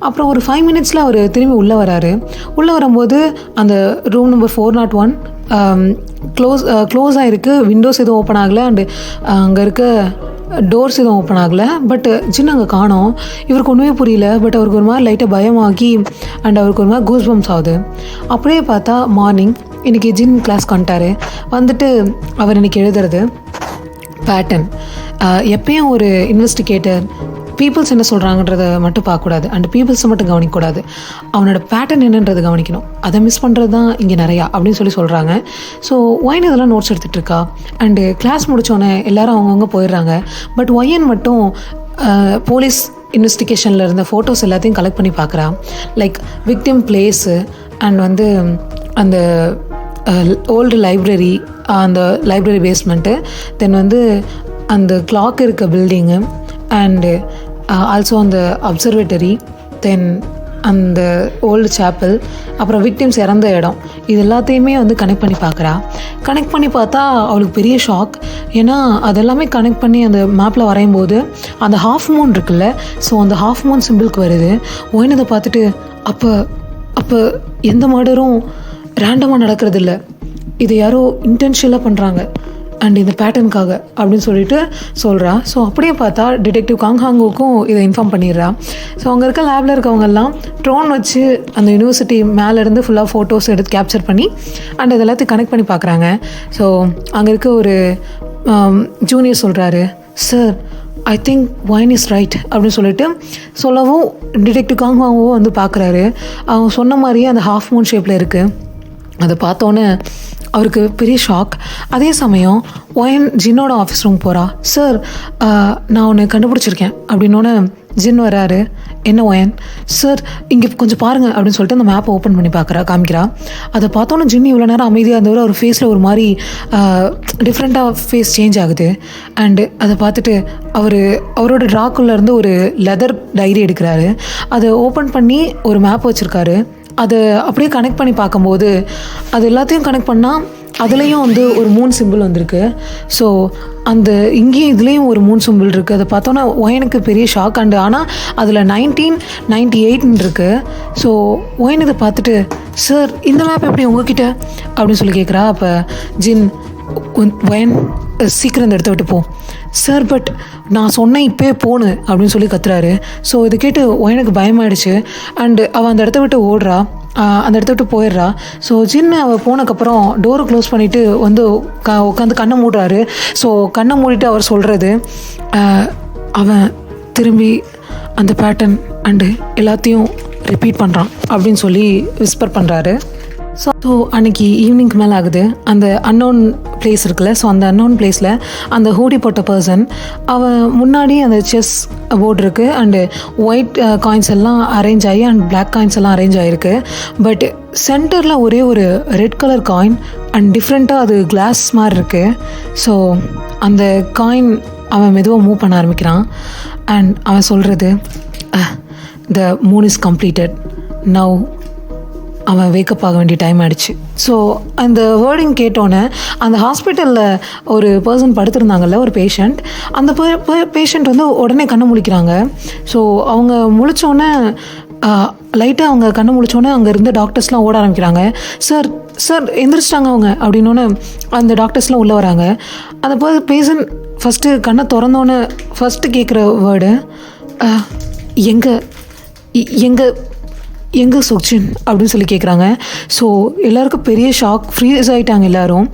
அப்புறம் ஒரு 5 மினிட்ஸில் அவர் திரும்பி உள்ளே வராரு. உள்ளே வரும்போது அந்த ரூம் நம்பர் 401 க்ளோஸ் ஆகிருக்கு. விண்டோஸ் எதுவும் ஓப்பன் ஆகலை அண்டு அங்கே இருக்க டோர்ஸ் எதுவும் ஓப்பன் ஆகலை. பட் ஜின் அங்கே காணோம். இவருக்கு ஒன்றுமே புரியல. பட் அவருக்கு ஒரு மாதிரி லைட்டாக பயமாகி அண்ட் அவருக்கு ஒரு மாதிரி கூஸ் பம்ப்ஸ் ஆகுது. அப்படியே பார்த்தா மார்னிங் இன்றைக்கி ஜின் கிளாஸ்க்கு வந்துட்டு அவர் இன்றைக்கி எழுதுறது பேட்டர்ன். எப்பயும் ஒரு இன்வெஸ்டிகேட்டர் பீப்புள்ஸ் என்ன சொல்கிறாங்கன்றதை மட்டும் பார்க்கக்கூடாது அண்ட் பீப்புள்ஸை மட்டும் கவனிக்கக்கூடாது, அவனோட பேட்டர்ன் என்னன்றது கவனிக்கணும். அதை மிஸ் பண்ணுறது தான் இங்கே நிறையா அப்படின்னு சொல்கிறாங்க. ஸோ ஒயின் இதெல்லாம் நோட்ஸ் எடுத்துகிட்டு இருக்கா அண்டு கிளாஸ் முடித்தோடனே எல்லோரும் அவங்கவுங்க போயிடுறாங்க. பட் ஒயன் மட்டும் போலீஸ் இன்வெஸ்டிகேஷனில் இருந்த ஃபோட்டோஸ் எல்லாத்தையும் கலெக்ட் பண்ணி பார்க்குறா. லைக் விக்டிம் பிளேஸு அண்ட் வந்து அந்த ஓல்டு லைப்ரரி, அந்த லைப்ரரி பேஸ்மெண்ட்டு, தென் வந்து அந்த கிளாக் இருக்க பில்டிங்கு அண்டு ஆல்சோ அந்த அப்சர்வேட்டரி, தென் அந்த ஓல்டு சாப்பல், அப்புறம் விக்டிம்ஸ் இறந்த இடம், இது எல்லாத்தையுமே வந்து கனெக்ட் பண்ணி பார்க்குறா. கனெக்ட் பண்ணி பார்த்தா அவளுக்கு பெரிய ஷாக். ஏன்னா அதெல்லாமே கனெக்ட் பண்ணி அந்த மேப்பில் வரையும்போது அந்த ஹாஃப் மூன் இருக்குல்ல, ஸோ அந்த ஹாஃப் மூன் சிம்பிளுக்கு வருது. ஒயின் இதை பார்த்துட்டு அப்போ எந்த மர்டரும் ரேண்டமாக நடக்கிறது இல்லை, இது யாரோ இன்டென்ஷனலாக பண்ணுறாங்க அண்ட் இந்த பேட்டர்னுக்காக அப்படின்னு சொல்லிட்டு சொல்கிறா. ஸோ அப்படியே பார்த்தா டிடெக்டிவ் காங்ஹாங்குக்கும் இதை இன்ஃபார்ம் பண்ணிடுறா. ஸோ அங்கே இருக்க லேபில் இருக்கவங்கெல்லாம் ட்ரோன் வச்சு அந்த யூனிவர்சிட்டி மேலேருந்து ஃபுல்லாக ஃபோட்டோஸ் எடுத்து கேப்சர் பண்ணி அண்ட் இது எல்லாத்தையும் கனெக்ட் பண்ணி பார்க்குறாங்க. ஸோ அங்கே இருக்க ஒரு ஜூனியர் சொல்கிறாரு, sir I think wine is right அப்படின்னு சொல்லிட்டு சொல்லவும் டிடெக்டிவ் காங்ஹாங்கவும் வந்து பார்க்குறாரு. அவங்க சொன்ன மாதிரியே அந்த ஹாஃப் மூன் ஷேப்பில் இருக்குது. அதை பார்த்தோன்னே அவருக்கு பெரிய ஷாக். அதே சமயம் ஒயன் ஜின்னோட ஆஃபீஸ் ரூம் போகிறா. சார் நான் ஒன்று கண்டுபிடிச்சிருக்கேன் அப்படின்னோடனே ஜின் வராரு. என்ன ஒயன்? சார் இங்கே கொஞ்சம் பாருங்கள் அப்படின்னு சொல்லிட்டு அந்த மேப்பை ஓப்பன் பண்ணி காமிக்கிறா. அதை பார்த்தோன்னே ஜின் இவ்வளோ நேரம் அமைதியாக இருந்தவர் அவர் ஃபேஸில் ஒரு மாதிரி டிஃப்ரெண்ட்டாக ஃபேஸ் சேஞ்ச் ஆகுது. அண்டு அதை பார்த்துட்டு அவரோட ட்ராக்குள்ளேருந்து ஒரு லெதர் டைரி எடுக்கிறாரு. அதை ஓப்பன் பண்ணி ஒரு மேப் வச்சுருக்காரு. அதை அப்படியே கனெக்ட் பண்ணி பார்க்கும்போது அது எல்லாத்தையும் கனெக்ட் பண்ணால் அதுலேயும் வந்து ஒரு மூன் சிம்பிள் வந்திருக்கு. ஸோ அந்த இங்கேயும் இதுலேயும் ஒரு மூன் சிம்பிள் இருக்குது. அதை பார்த்தோன்னா ஒயனுக்கு பெரிய ஷாக். அண்டு ஆனால் அதில் 1998 இருக்குது. ஸோ ஒயன் இதை பார்த்துட்டு, சார் இந்த மேப் எப்படி உங்ககிட்ட அப்படின்னு சொல்லி கேட்குறா. அப்போ ஜின், ஒயன் சீக்கிரம் இந்த இடத்த விட்டு போ. சார் பட் நான் சொன்னேன் இப்போயே போனு அப்படின்னு சொல்லி கத்துறாரு. ஸோ இது கேட்டு ஒயனுக்கு பயமாயிடுச்சு அண்டு அவள் அந்த இடத்த விட்டு ஓடுறா. அந்த இடத்த விட்டு போயிடுறா. ஸோ ஜின்னு அவள் போனதுக்கப்புறம் டோரை க்ளோஸ் பண்ணிவிட்டு வந்து உட்காந்து கண்ணை மூடுறாரு. ஸோ கண்ணை மூடிட்டு அவர் சொல்கிறது, அவன் திரும்பி அந்த பேட்டர்ன் அண்டு எல்லாத்தையும் ரிப்பீட் பண்ணுறான் அப்படின்னு சொல்லி விஸ்பர் பண்ணுறாரு. ஸோ அன்றைக்கி ஈவினிங்க்கு மேலே ஆகுது. அந்த அன்னோன் பிளேஸ் இருக்குல்ல, ஸோ அந்த அன்னோன் பிளேஸில் அந்த ஹூடி போட்ட பர்சன் அவன் முன்னாடி அந்த செஸ் போர்டு இருக்குது அண்டு ஒயிட் காயின்ஸ் எல்லாம் அரேஞ்ச் ஆகி அண்ட் பிளாக் காயின்ஸ் எல்லாம் அரேஞ்ச் ஆகிருக்கு. பட் சென்டரில் ஒரே ஒரு ரெட் கலர் காயின் அண்ட் டிஃப்ரெண்ட்டாக அது கிளாஸ் மாதிரி இருக்குது. ஸோ அந்த காயின் அவன் மெதுவாக மூவ் பண்ண ஆரம்பிக்கிறான் அண்ட் அவன் சொல்கிறது, the moon is completed now. அவன் வேக்கப் ஆக வேண்டிய டைம் ஆகிடுச்சு. ஸோ அந்த வேர்டிங் கேட்டோன்னே அந்த ஹாஸ்பிட்டலில் ஒரு பர்சன் படுத்திருந்தாங்கல்ல, ஒரு பேஷண்ட், அந்த பேஷண்ட் வந்து உடனே கண்ணை முழிக்கிறாங்க. ஸோ அவங்க முழிச்சோன்னே லைட்டாக அவங்க கண்ணை முழிச்சோன்னே அங்கே இருந்த டாக்டர்ஸ்லாம் ஓட ஆரம்பிக்கிறாங்க. சார் சார் எந்திரிச்சிட்டாங்க அவங்க அப்படின்னோடனே அந்த டாக்டர்ஸ்லாம் உள்ளே வராங்க. அந்த பேஷண்ட் ஃபஸ்ட்டு கண்ணை திறந்தோன்னே ஃபஸ்ட்டு கேட்குற வேர்டு, எங்கே எங்கே சொக்சின் அப்படின்னு சொல்லி கேட்குறாங்க. ஸோ எல்லாருக்கும் பெரிய ஷாக், ஃப்ரீஸ் ஆகிட்டாங்க எல்லோரும்.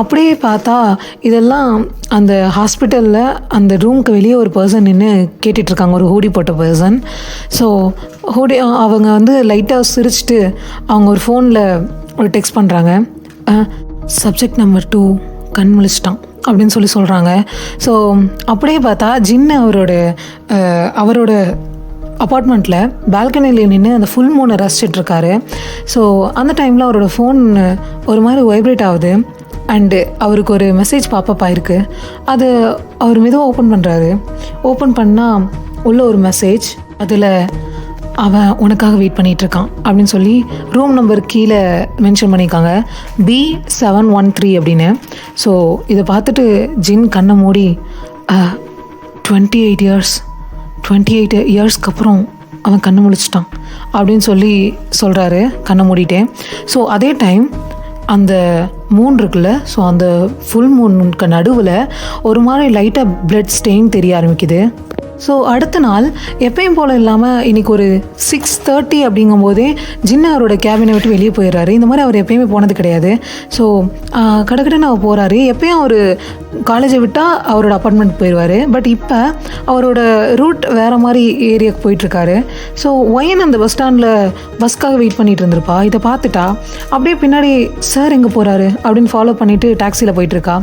அப்படியே பார்த்தா இதெல்லாம் அந்த ஹாஸ்பிட்டலில் அந்த ரூமுக்கு வெளியே ஒரு பர்சன் நின்று கேட்டுட்ருக்காங்க, ஒரு ஹூடி போட்ட பர்சன். ஸோ அவங்க வந்து லைட்டாக சிரிச்சிட்டு அவங்க ஒரு ஃபோனில் ஒரு டெக்ஸ்ட் பண்ணுறாங்க, சப்ஜெக்ட் நம்பர் 2 கண் முழிச்சிட்டான் அப்படின்னு சொல்லி சொல்கிறாங்க. ஸோ அப்படியே பார்த்தா ஜின் அவரோட அப்பார்ட்மெண்ட்டில் பால்கனியில் நின்று அந்த ஃபுல் மூனை ரசிச்சிட்ருக்காரு. ஸோ அந்த டைமில் அவரோட ஃபோன் ஒரு மாதிரி வைப்ரேட் ஆகுது. அண்டு அவருக்கு ஒரு மெசேஜ் பாப்பப் ஆகிருக்கு. அது அவர் மெதுவாக ஓப்பன் பண்ணுறாரு. ஓப்பன் பண்ணால் உள்ள ஒரு மெசேஜ், அதில் அவன் உனக்காக வெயிட் பண்ணிகிட்ருக்கான் அப்படின்னு சொல்லி ரூம் நம்பர் கீழே மென்ஷன் பண்ணியிருக்காங்க, B713 அப்படின்னு. ஸோ இதை பார்த்துட்டு ஜின் கண்ணை மூடி 28 இயர்ஸ்க்கு அப்புறம் அவன் கண்ணை முழிச்சிட்டான் அப்படின்னு சொல்கிறாரு கண்ணை மூடிட்டே. ஸோ அதே டைம் அந்த மூன் இருக்குல்ல, ஸோ அந்த ஃபுல் மூனுக்கு நடுவில் ஒரு மாதிரி லைட்டாக பிளட் ஸ்டெயின் தெரிய ஆரம்பிக்குது. ஸோ அடுத்த நாள் எப்பயும் போல் இல்லாமல் இன்றைக்கி ஒரு 6:30 அப்படிங்கும்போதே ஜின்னு அவரோட கேபினை விட்டு வெளியே போயிடுறாரு. இந்த மாதிரி அவர் எப்பயுமே போனது கிடையாது. ஸோ கடற்கடன்னு அவர் போகிறாரு. எப்பயும் அவர் காலேஜை விட்டால் அவரோட அப்பார்ட்மெண்ட் போயிடுவார். பட் இப்போ அவரோட ரூட் வேறு மாதிரி ஏரியாவுக்கு போயிட்டுருக்காரு. ஸோ ஒயன் அந்த பஸ் ஸ்டாண்டில் பஸ்க்காக வெயிட் பண்ணிகிட்டு இருந்திருப்பா. இதை பார்த்துட்டா அப்படியே பின்னாடி சார் எங்கே போகிறாரு அப்படின்னு ஃபாலோ பண்ணிவிட்டு டாக்ஸியில் போயிட்டுருக்கா.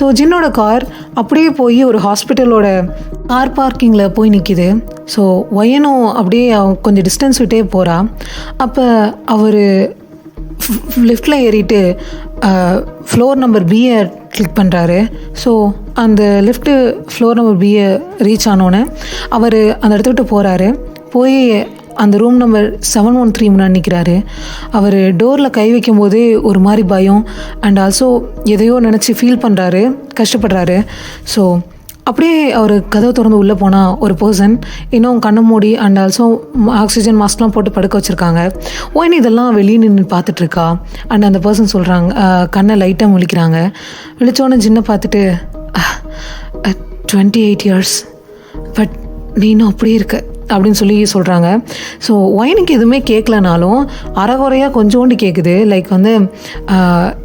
ஸோ ஜின்னோட கார் அப்படியே போய் ஒரு ஹாஸ்பிட்டலோட கார் பார்க்கிங்கில் போய் நிற்கிது. ஸோ ஒயனும் அப்படியே கொஞ்சம் டிஸ்டன்ஸ் விட்டே போகிறா. அப்போ அவர் லிஃப்டில் ஏறிட்டு ஃப்ளோர் நம்பர் பியை கிளிக் பண்ணுறாரு. ஸோ அந்த லிஃப்ட்டு ஃப்ளோர் நம்பர் பியை ரீச் ஆனோன்னே அவர் அந்த இடத்த விட்டு போகிறாரு. போய் அந்த ரூம் நம்பர் 713 முன்னாடி நிற்கிறாரு. அவர் டோரில் கை வைக்கும் போதே ஒரு மாதிரி பயம் அண்ட் ஆல்சோ எதையோ நினச்சி ஃபீல் பண்ணுறாரு, கஷ்டப்படுறாரு. ஸோ அப்படியே அவர் கதவை திறந்து உள்ளே போனால் ஒரு பர்சன் இன்னும் கண்ணை மூடி அண்ட் ஆல்சோ ஆக்சிஜன் மாஸ்க்லாம் போட்டு படுக்க வச்சுருக்காங்க. ஓய்னு இதெல்லாம் வெளியே நின்று பார்த்துட்ருக்கா. அண்ட் அந்த பர்சன் சொல்கிறாங்க, கண்ணை லைட்டாக முழிக்கிறாங்க. விழிச்சோன்னு ஜின்னை பார்த்துட்டு 28 இயர்ஸ் பட் நீ இன்னும் அப்படியே இருக்க அப்படின்னு சொல்கிறாங்க. ஸோ ஒயனுக்கு எதுவுமே கேட்கலனாலும் அறகுறையாக கொஞ்சோண்டு கேட்குது. லைக் வந்து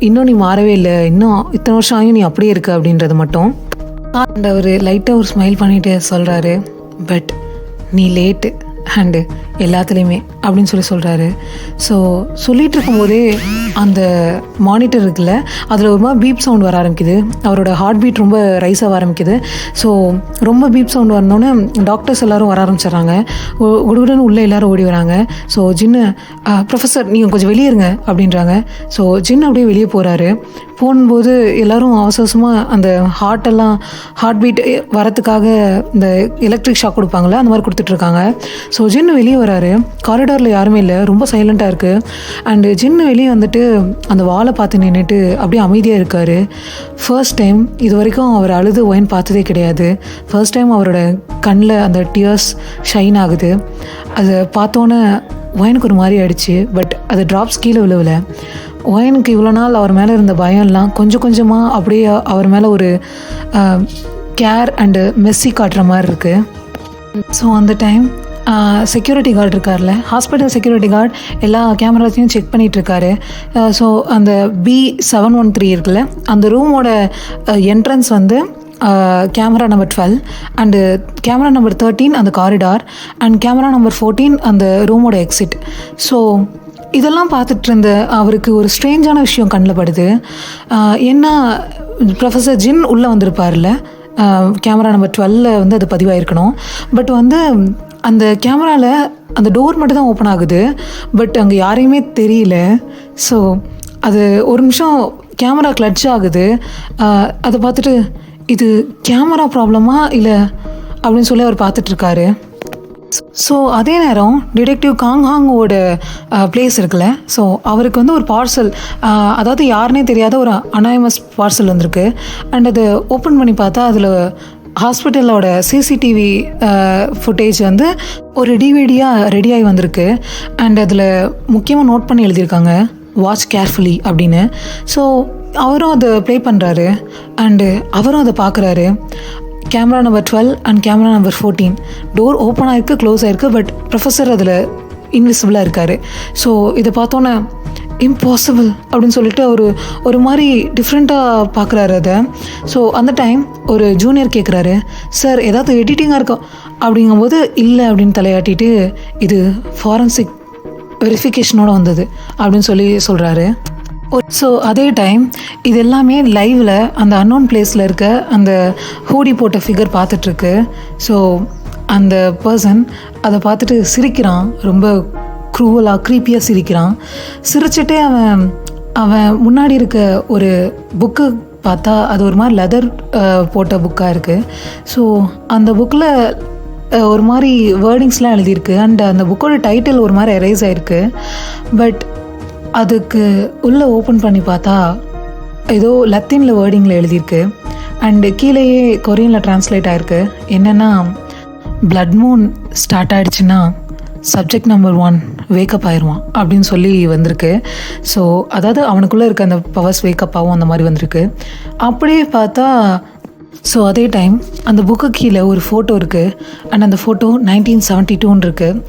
இன்னும் நீ மாறவே இல்லை, இன்னும் இத்தனை வருஷம் ஆகியும் நீ அப்படியே இருக்க அப்படின்றது மட்டும். அண்ட் அவர் லைட்டாக ஒரு ஸ்மைல் பண்ணிட்டு சொல்கிறாரு, பட் நீ லேட்டு அண்டு எல்லாத்துலேயுமே அப்படின்னு சொல்கிறாரு. ஸோ சொல்லிகிட்டு இருக்கும்போதே அந்த மானிட்டர் இருக்குல்ல, அதில் ஒரு மாதிரி பீப் சவுண்ட் வர ஆரம்பிக்குது. அவரோட ஹார்ட் பீட் ரொம்ப ரைஸ் ஆக ஆரம்பிக்குது. ஸோ ரொம்ப பீப் சவுண்ட் வரணுன்னே டாக்டர்ஸ் எல்லோரும் வர ஆரம்பிச்சிடுறாங்க. உடனே உள்ளே எல்லோரும் ஓடி வராங்க. ஸோ ஜின்னு, ப்ரொஃபஸர் நீங்கள் கொஞ்சம் வெளியே இருங்க அப்படின்றாங்க. ஸோ ஜின்னு அப்படியே வெளியே போகிறாரு. போகும்போது எல்லோரும் அவசரமாக அந்த ஹார்ட் பீட் வரத்துக்காக இந்த எலக்ட்ரிக் ஷாக் கொடுப்பாங்களே, அந்த மாதிரி கொடுத்துட்ருக்காங்க. ஸோ ஜின்னு வெளியே வராரு. காரிடாரில் யாருமே இல்லை, ரொம்ப சைலண்ட்டாக இருக்குது. அண்டு ஜின்னு வெளியே வந்துட்டு அந்த வாலை பார்த்து நின்றுட்டு அப்படியே அமைதியாக இருக்கார். ஃபர்ஸ்ட் டைம் இது வரைக்கும் அவர் அழுது ஒயின் பார்த்ததே கிடையாது. ஃபர்ஸ்ட் டைம் அவரோட கண்ணில் அந்த டியர்ஸ் ஷைன் ஆகுது. அதை பார்த்தோன்னே ஒயனுக்கு ஒரு மாதிரி ஆயிடுச்சு. பட் அது ட்ராப்ஸ் கீழே விழுவலை. ஒயனுக்கு இவ்வளோ நாள் அவர் மேலே இருந்த பயம்லாம் கொஞ்சம் கொஞ்சமாக அப்படியே அவர் மேலே ஒரு கேர் அண்டு மெஸ்ஸி காட்டுற மாதிரி இருக்குது. ஸோ அந்த டைம் செக்யூரிட்டி கார்டு இருக்கார்ல, ஹாஸ்பிட்டல் செக்யூரிட்டி கார்டு எல்லா கேமராஸையும் செக் பண்ணிகிட்ருக்காரு. ஸோ அந்த B713 இருக்குல்ல, அந்த ரூமோட என்ட்ரன்ஸ் வந்து camera number 12 and camera number 13 அந்த காரிடார் அண்ட் கேமரா நம்பர் 14 அந்த ரூமோட எக்ஸிட். ஸோ இதெல்லாம் பார்த்துட்டு இருந்த அவருக்கு ஒரு ஸ்ட்ரேஞ்சான விஷயம் கண்ணில் படுது. என்ன, ப்ரொஃபஸர் ஜின் உள்ளே வந்திருப்பார்ல, கேமரா நம்பர் 12 வந்து அது பதிவாயிருக்கணும். பட் வந்து அந்த கேமராவில் அந்த டோர் மட்டும் தான் ஓப்பன் ஆகுது. பட் அங்கே யாரையுமே தெரியல. ஸோ அது ஒரு நிமிஷம் கேமரா கிளட்ச் ஆகுது. அதை பார்த்துட்டு இது கேமரா ப்ராப்ளமா இல்லை அப்படின்னு அவர் பார்த்துட்ருக்காரு. ஸோ அதே நேரம் டிடெக்டிவ் காங்ஹாங்கோட பிளேஸ் இருக்குல்ல, ஸோ அவருக்கு வந்து ஒரு பார்சல், அதாவது யாருனே தெரியாத ஒரு அனானிமஸ் பார்சல் வந்திருக்கு. அண்ட் அதை ஓப்பன் பண்ணி பார்த்தா அதில் ஹாஸ்பிட்டலோட சிசிடிவி ஃபுட்டேஜ் வந்து ஒரு டிவிடியாக ரெடியாகி வந்திருக்கு. அண்ட் அதில் முக்கியமாக நோட் பண்ணி எழுதியிருக்காங்க, வாட்ச் கேர்ஃபுல்லி அப்படின்னு. ஸோ அவரும் அதை ப்ளே பண்ணுறாரு அண்டு அவரும் அதை பார்க்குறாரு. Camera number 12 and camera number 14 door open ஆகிருக்கு, க்ளோஸ் ஆகிருக்கு. பட் ப்ரொஃபஸர் அதில் இன்விசிபிளாக இருக்கார். ஸோ இதை பார்த்தோன்னே இம்பாசிபிள் அப்படின்னு சொல்லிட்டு ஒரு மாதிரி டிஃப்ரெண்ட்டாக பார்க்குறாரு அதை. ஸோ அந்த டைம் ஒரு ஜூனியர் கேட்குறாரு, சார் ஏதாவது எடிட்டிங்காக இருக்கா அப்படிங்கும்போது இல்லை அப்படின்னு தலையாட்டிட்டு இது ஃபாரன்சிக் வெரிஃபிகேஷனோட வந்தது அப்படின்னு சொல்கிறாரு. ஸோ அதே டைம் இது எல்லாமே லைவில் அந்த அன்னோன் பிளேஸில் இருக்க அந்த ஹூடி போட்ட ஃபிகர் பார்த்துட்ருக்கு. ஸோ அந்த பர்சன் அதை பார்த்துட்டு சிரிக்கிறான், ரொம்ப க்ரூவலாக க்ரீப்பியாக சிரிக்கிறான். சிரிச்சுட்டே அவன் முன்னாடி இருக்க ஒரு புக்கு பார்த்தா அது ஒரு மாதிரி லெதர் போட்ட புக்காக இருக்குது. ஸோ அந்த புக்கில் ஒரு மாதிரி வேர்டிங்ஸ்லாம் எழுதியிருக்கு அண்ட் அந்த புக்கோட டைட்டில் ஒரு மாதிரி எரேஸ் ஆகிருக்கு. பட் அதுக்கு உள்ளே ஓப்பன் பண்ணி பார்த்தா ஏதோ லத்தீனில் வேர்டிங்கில் எழுதியிருக்கு அண்டு கீழேயே கொரியனில் ட்ரான்ஸ்லேட் ஆகிருக்கு. என்னென்னா, பிளட் மூன் ஸ்டார்ட் ஆகிடுச்சுன்னா சப்ஜெக்ட் நம்பர் 1 வேக்கப் ஆயிடுவான் அப்படின்னு சொல்லி வந்திருக்கு. ஸோ அதாவது அவனுக்குள்ளே இருக்க அந்த பவர்ஸ் வேக்கப் ஆகும், அந்த மாதிரி வந்திருக்கு. அப்படியே பார்த்தா ஸோ அதே டைம் அந்த புக்கு கீழே ஒரு ஃபோட்டோ இருக்குது அண்ட் அந்த ஃபோட்டோ 1972 இருக்குது.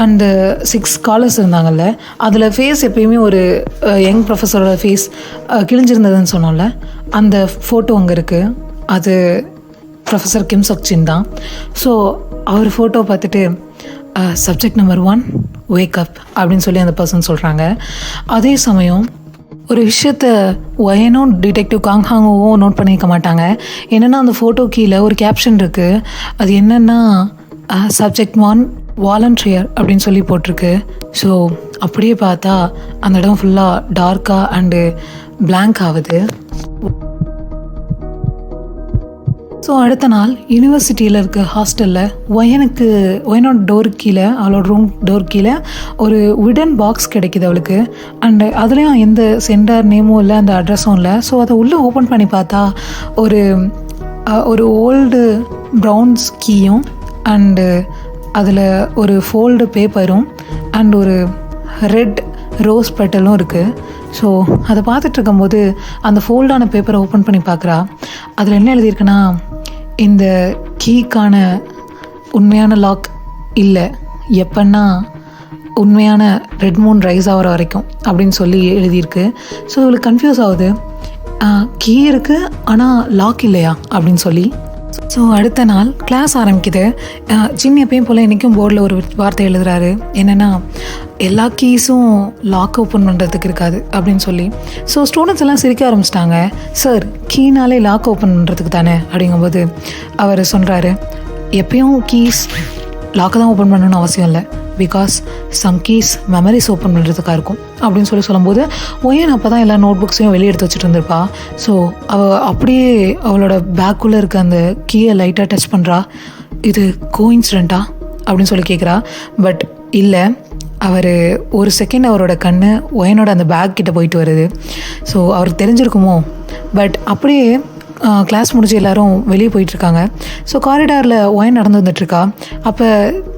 அண்டு 6 ஸ்காலர்ஸ் இருந்தாங்கல்ல, அதில் ஃபேஸ் எப்பயுமே ஒரு யங் ப்ரொஃபஸரோட ஃபேஸ் கிழிஞ்சிருந்ததுன்னு சொன்னோம்ல, அந்த ஃபோட்டோ அங்கே இருக்குது. அது ப்ரொஃபஸர் கிம் சொக் சின் தான். ஸோ அவர் ஃபோட்டோ பார்த்துட்டு சப்ஜெக்ட் நம்பர் 1 வேக்கப் அப்படின்னு சொல்லி அந்த பர்சன் சொல்கிறாங்க. அதே சமயம் ஒரு விஷயத்த ஒயனும் டிடெக்டிவ் காங் ஹாங்கும் நோட் பண்ணியிருக்க மாட்டாங்க. என்னென்னா அந்த ஃபோட்டோ கீழே ஒரு கேப்ஷன் இருக்குது. அது என்னென்னா சப்ஜெக்ட் 1 வாலண்டியர் அப்படின்னு சொல்லி போட்டிருக்கு. ஸோ அப்படியே பார்த்தா அந்த இடம் ஃபுல்லாக டார்க்காக அண்டு பிளாங்க் ஆகுது. ஸோ அடுத்த நாள் யூனிவர்சிட்டியில் இருக்க ஹாஸ்டலில் ஒயனோட டோர் கீழே, அவளோட ரூம் டோர் கீழே ஒரு உடன் பாக்ஸ் கிடைக்கிது அவளுக்கு. அண்டு அதுலேயும் எந்த சென்டர் நேமும் இல்லை, அந்த அட்ரஸும் இல்லை. ஸோ அதை உள்ளே ஓப்பன் பண்ணி பார்த்தா ஒரு ஓல்டு ப்ரௌன்ஸ் கீயும் அண்டு அதில் ஒரு ஃபோல்டு பேப்பரும் அண்ட் ஒரு ரெட் ரோஸ் பெட்டலும் இருக்குது. ஸோ அதை பார்த்துட்ருக்கும்போது அந்த ஃபோல்டான பேப்பரை ஓப்பன் பண்ணி பார்க்குறா. அதில் என்ன எழுதியிருக்குன்னா, இந்த கீக்கான உண்மையான லாக் இல்லை, எப்பன்னா உண்மையான ரெட் மூன் ரைஸ் ஆகிற வரைக்கும் அப்படின்னு சொல்லி எழுதியிருக்கு. ஸோ இவளுக்கு கன்ஃபியூஸ் ஆகுது, கீ இருக்குது ஆனால் லாக் இல்லையா அப்படின்னு சொல்லி. ஸோ அடுத்த நாள் கிளாஸ் ஆரம்பிக்குது. ஜின் எப்பயும் போல் இன்றைக்கும் போர்டில் ஒரு வார்த்தை எழுதுறாரு, என்னென்னா எல்லா கீஸும் லாக் ஓப்பன் பண்ணுறதுக்கு இருக்காது அப்படின்னு சொல்லி. ஸோ ஸ்டூடெண்ட்ஸ் எல்லாம் சிரிக்க ஆரம்பிச்சிட்டாங்க. சார், கீனாலே லாக் ஓப்பன் பண்ணுறதுக்கு தானே அப்படிங்கும்போது அவர் சொல்கிறாரு, எப்பயும் கீஸ் லாக்கை தான் ஓப்பன் பண்ணணும்னு அவசியம் இல்லை, because some keys memories open பண்ணுறதுக்காக இருக்கும் அப்படின்னு சொல்லும்போது ஒயன் அப்போ தான் எல்லா நோட் புக்ஸையும் வெளியே எடுத்து வச்சுட்டு இருந்திருப்பா. ஸோ அவள் அப்படியே அவளோட பேக்குள்ளே இருக்க அந்த கீயை லைட்டாக டச் பண்ணுறா. இது கோஇன்சிடெண்ட்டா அப்படின்னு சொல்லி கேட்குறா. பட் இல்லை, அவர் ஒரு செகண்ட் அவரோட கண் ஒயனோட அந்த பேக் கிட்ட போயிட்டு வருது. ஸோ அவருக்கு தெரிஞ்சிருக்குமோ. பட் அப்படியே கிளாஸ் முடிஞ்சு எல்லோரும் வெளியே போயிட்டுருக்காங்க. ஸோ காரிடாரில் ஒயன் நடந்து வந்துட்டுருக்கா. அப்போ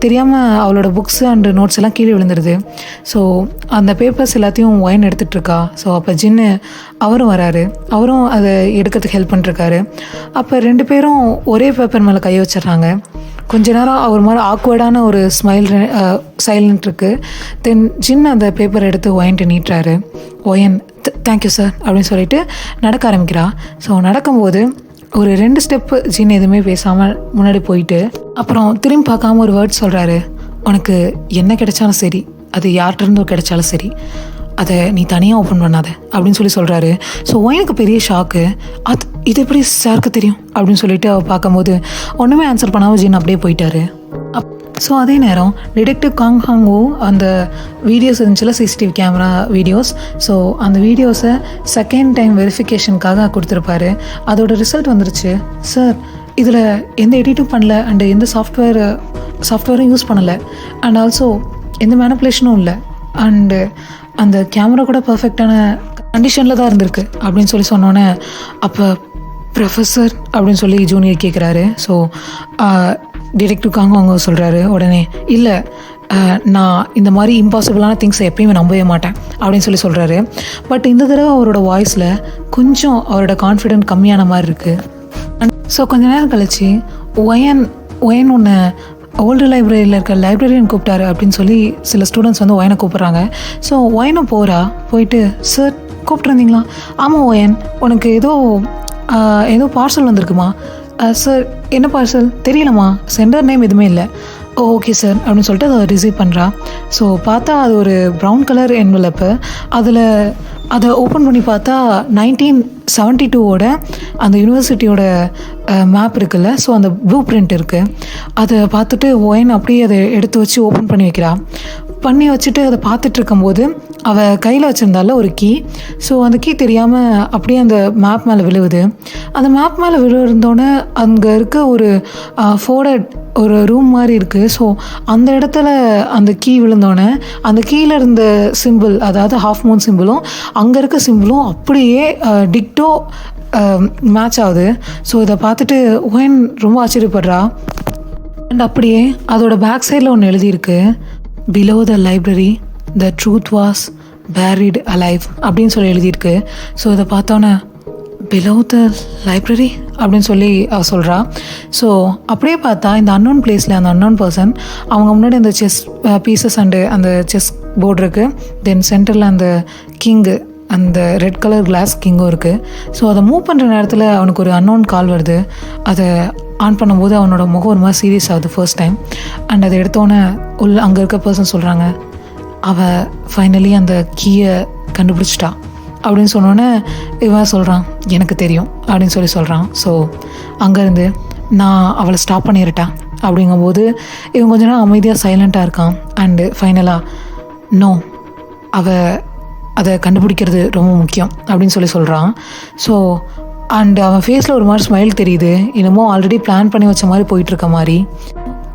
தெரியாமல் அவளோட புக்ஸ் அண்டு நோட்ஸ் எல்லாம் கீழே விழுந்துருது. ஸோ அந்த பேப்பர்ஸ் எல்லாத்தையும் ஒயன் எடுத்துகிட்ருக்கா. ஸோ அப்போ ஜின்னு அவரும் வராரு, அவரும் அதை எடுக்கிறதுக்கு ஹெல்ப் பண்ணிருக்காரு. அப்போ 2 பேரும் ஒரே பேப்பர் மேலே கை வச்சிட்றாங்க. கொஞ்ச நேரம் அவர் மாதிரி ஆக்வர்டான ஒரு சைலண்ட் இருக்குது. தென் ஜின் அந்த பேப்பர் எடுத்து ஒயன்ட்டு நீட்டுறாரு. ஒயன் தேங்க்யூ சார் அப்படின்னு சொல்லிட்டு நடக்க ஆரம்பிக்கிறா. ஸோ நடக்கும்போது ஒரு 2 ஸ்டெப்பு ஜின் எதுவுமே பேசாமல் முன்னாடி போயிட்டு அப்புறம் திரும்பி பார்க்காம ஒரு வேர்ட் சொல்கிறாரு, உனக்கு என்ன கிடைச்சாலும் சரி, அது யார்கிட்டருந்து கிடைச்சாலும் சரி, அதை நீ தனியாக ஓப்பன் பண்ணாத அப்படின்னு சொல்கிறாரு. ஸோ ஒயனுக்கு பெரிய ஷாக்கு. இது எப்படி சாருக்கு தெரியும் அப்படின்னு சொல்லிட்டு அவள் பார்க்கும்போது ஒன்றுமே ஆன்சர் பண்ணாமல் ஜின் அப்படியே போயிட்டாரு. ஸோ அதே நேரம் டிடெக்டிவ் காங் ஹாங்கு அந்த வீடியோஸ் இருந்துச்சுல, சிசிடிவி கேமரா வீடியோஸ். ஸோ அந்த வீடியோஸை செகண்ட் டைம் வெரிஃபிகேஷனுக்காக கொடுத்துருப்பாரு. அதோட ரிசல்ட் வந்துருச்சு. சார், இதில் எந்த எடிட்டும் பண்ணல அண்டு எந்த சாஃப்ட்வேரும் யூஸ் பண்ணலை அண்ட் ஆல்சோ எந்த மேனிப்புலேஷனும் இல்லை அண்டு அந்த கேமரா கூட பர்ஃபெக்டான கண்டிஷனில் தான் இருந்திருக்கு அப்படின்னு சொன்னோன்னே அப்போ ப்ரொஃபஸர் அப்படின்னு சொல்லி ஜூனியர் கேட்குறாரு. ஸோ டிடெக்டிவ்காக அவங்க சொல்கிறாரு உடனே, இல்லை நான் இந்த மாதிரி இம்பாசிபிளான திங்ஸை எப்பயுமே நம்பவே மாட்டேன் அப்படின்னு சொல்கிறாரு. பட் இந்த தடவை அவரோட வாய்ஸில் கொஞ்சம் அவரோட கான்ஃபிடென்ட் கம்மியான மாதிரி இருக்குது. ஸோ கொஞ்ச நேரம் கழிச்சு ஒயன் ஒன்று ஓல்டு லைப்ரரியில் இருக்க லைப்ரரியன் கூப்பிட்டாரு அப்படின்னு சொல்லி சில ஸ்டூடெண்ட்ஸ் வந்து ஒயனை கூப்பிட்றாங்க. ஸோ ஒயனும் போயிட்டு சார் கூப்பிட்ருந்தீங்களா? ஆமாம் ஒயன், உனக்கு ஏதோ பார்சல் வந்திருக்குமா? சார் என்ன பார்சல் தெரியலம்மா, சென்டர் நேம் எதுவுமே இல்லை. ஓகே சார் அப்படின்னு சொல்லிட்டு அதை ரிசீவ் பண்ணுறா. ஸோ பார்த்தா அது ஒரு ப்ரௌன் கலர் என்வலப்பு. அதை ஓப்பன் பண்ணி பார்த்தா 1972 அந்த யூனிவர்சிட்டியோட மேப் இருக்குல்ல, ஸோ அந்த ப்ளூ பிரிண்ட் இருக்குது. அதை பார்த்துட்டு ஒயன் அப்படியே அதை எடுத்து வச்சு ஓப்பன் பண்ணி வச்சுட்டு அதை பார்த்துட்டு இருக்கும்போது அவள் கையில் வச்சுருந்தால ஒரு கீ. ஸோ அந்த கீ தெரியாமல் அப்படியே அந்த மேப் மேலே விழுவுது. அந்த மேப் மேலே விழுந்தோடனே அங்கே இருக்க ஒரு ஃபோர்டட் ஒரு ரூம் மாதிரி இருக்குது. ஸோ அந்த இடத்துல அந்த கீ விழுந்தோடனே அந்த கீழே இருந்த சிம்பிள், அதாவது ஹாஃப் மூன் சிம்பிளும் அங்கே இருக்க சிம்பிளும் அப்படியே டிக்டோ மேட்ச் ஆகுது. ஸோ இதை பார்த்துட்டு ஒயன் ரொம்ப ஆச்சரியப்படுறா. அண்ட் அப்படியே அதோட பேக் சைடில் ஒன்று எழுதியிருக்கு, below the library the truth was buried alive அப்படின்னு சொல்லி எழுதியிருக்கு. ஸோ இதை பார்த்தோன்னே பிலோ த லைப்ரரி அப்படின்னு சொல்லி அவள் சொல்கிறா. ஸோ அப்படியே பார்த்தா இந்த அன்னோன் பிளேஸில் அந்த அன்னோன் பர்சன் அவங்க முன்னாடி அந்த செஸ் பீசஸ் அண்டு அந்த செஸ் போர்டு இருக்குது. தென் சென்டரில் அந்த கிங்கு, அந்த ரெட் கலர் கிளாஸ் கிங்கும் இருக்குது. ஸோ அதை மூவ் பண்ணுற நேரத்தில் அவனுக்கு ஒரு அன்னோன் கால் வருது. அதை ஆன் பண்ணும்போது அவனோட முகம் ஒரு மாதிரி சீரியஸ் ஆகுது ஃபர்ஸ்ட் டைம். அண்ட் அதை எடுத்தோன்னே அங்கே இருக்க பர்சன் சொல்கிறாங்க, அவள் ஃபைனலி அந்த கீயை கண்டுபிடிச்சிட்டா அப்படின்னு சொன்னோன்னே இவன் சொல்கிறான், எனக்கு தெரியும் அப்படின்னு சொல்கிறான். ஸோ அங்கேருந்து நான் அவளை ஸ்டாப் பண்ணிருட்டேன் அப்படிங்கும்போது இவன் கொஞ்ச நேரம் அமைதியாக சைலண்ட்டாக இருக்கான். அண்டு ஃபைனலாக நோ, அதை கண்டுபிடிக்கிறது ரொம்ப முக்கியம் அப்படின்னு சொல்கிறான். ஸோ அண்ட் அவன் ஃபேஸில் ஒரு மாதிரி ஸ்மைல் தெரியுது, இன்னமும் ஆல்ரெடி பிளான் பண்ணி வச்ச மாதிரி போயிட்டுருக்க மாதிரி.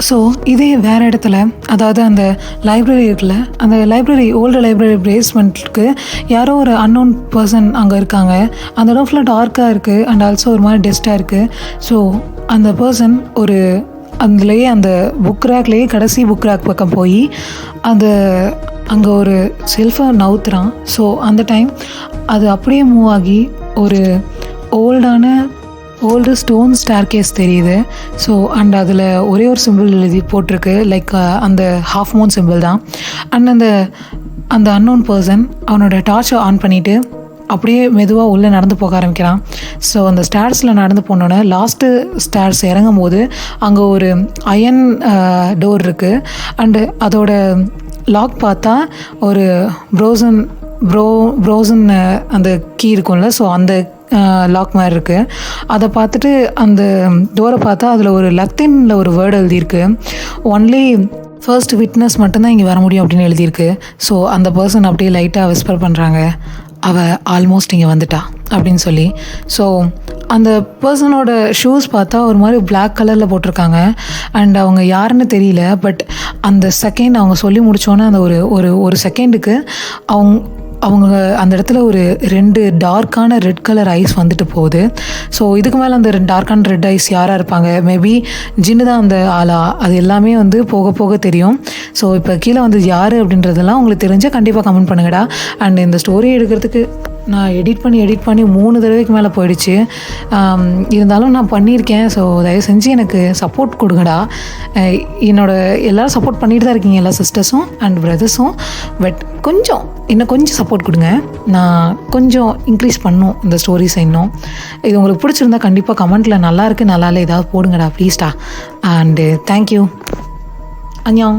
ஸோ இதே வேறு இடத்துல, அதாவது அந்த லைப்ரரி இருக்குல்ல, அந்த லைப்ரரி ஓல்டு லைப்ரரி பேஸ்மெண்ட்டுக்கு யாரோ ஒரு அன்னோன் பர்சன் அங்கே இருக்காங்க. அந்த இடம் ஃபுல்லாக டார்க்காக இருக்குது அண்ட் ஆல்சோ ஒரு மாதிரி டஸ்ட்டாக இருக்குது. ஸோ அந்த பர்சன் அதுலேயே அந்த புக் ரேக்லேயே கடைசி புக் ரேக் பக்கம் போய் அங்கே ஒரு செல்ஃபை நவுத்துறான். ஸோ அந்த டைம் அது அப்படியே மூவ் ஆகி ஒரு ஓல்டு ஸ்டோன் ஸ்டேர்கேஸ் தெரியுது. ஸோ அண்ட் அதில் ஒரே ஒரு சிம்பிள் எழுதி போட்டிருக்கு, லைக் அந்த ஹாஃப் மூன் சிம்பிள் தான். அண்ட் அந்த அன்னோன் பர்சன் அவனோட டார்ச்சை ஆன் பண்ணிவிட்டு அப்படியே மெதுவாக உள்ளே நடந்து போக ஆரம்பிக்கிறான். ஸோ அந்த ஸ்டேர்ஸில் நடந்து போனோன்னே லாஸ்ட்டு ஸ்டேர்ஸ் இறங்கும் போது அங்கே ஒரு அயன் டோர் இருக்குது. அண்டு அதோட லாக் பார்த்தா ஒரு ப்ரோசன் அந்த கீ இருக்கும்ல, ஸோ அந்த லாக் மாதிரி இருக்குது. அதை பார்த்துட்டு அந்த டோரை பார்த்தா அதில் ஒரு லத்தீனில் ஒரு வேர்டு எழுதியிருக்கு, ஒன்லி ஃபர்ஸ்ட் விட்னஸ் மட்டும்தான் இங்கே வர முடியும் அப்படின்னு எழுதியிருக்கு. ஸோ அந்த பர்சன் அப்படியே லைட்டாக விஸ்பர் பண்ணுறாங்க, அவள் ஆல்மோஸ்ட் இங்கே வந்துட்டா அப்படின்னு சொல்லி. ஸோ அந்த பர்சனோட ஷூஸ் பார்த்தா ஒரு மாதிரி பிளாக் கலரில் போட்டிருக்காங்க. அண்ட் அவங்க யாருன்னு தெரியல. பட் அந்த செகண்ட் அவங்க சொல்லி முடித்தோன்னே அந்த ஒரு செகண்டுக்கு அவங்க அந்த இடத்துல ஒரு 2 டார்க்கான ரெட் கலர் ஐஸ் வந்துட்டு போகுது. ஸோ இதுக்கு மேலே அந்த டார்க்கான ரெட் ஐஸ் யாராக இருப்பாங்க, மேபி ஜின்னு தான் அந்த ஆளா, அது எல்லாமே வந்து போக போக தெரியும். ஸோ இப்போ கீழே வந்து யார் அப்படின்றதெல்லாம் உங்களுக்கு தெரிஞ்சால் கண்டிப்பாக கமெண்ட் பண்ணுங்கடா. அண்ட் இந்த ஸ்டோரி எடுக்கிறதுக்கு நான் எடிட் பண்ணி 3 தடவைக்கு மேலே போயிடுச்சு. இருந்தாலும் நான் பண்ணியிருக்கேன். ஸோ தயவு செஞ்சு எனக்கு சப்போர்ட் கொடுங்கடா. எல்லோரும் சப்போர்ட் பண்ணிட்டு தான் இருக்கீங்க, எல்லா சிஸ்டர்ஸும் அண்ட் பிரதர்ஸும். பட் இன்னும் கொஞ்சம் சப்போர்ட் கொடுங்க. நான் கொஞ்சம் இன்க்ரீஸ் பண்ணும் இந்த ஸ்டோரிஸை இன்னும். இது உங்களுக்கு பிடிச்சிருந்தா கண்டிப்பாக கமெண்ட்டில் நல்லாயிருக்கு நல்லாயில்ல ஏதாவது போடுங்கடா ப்ளீஸ்டா. And thank you. அன்யா.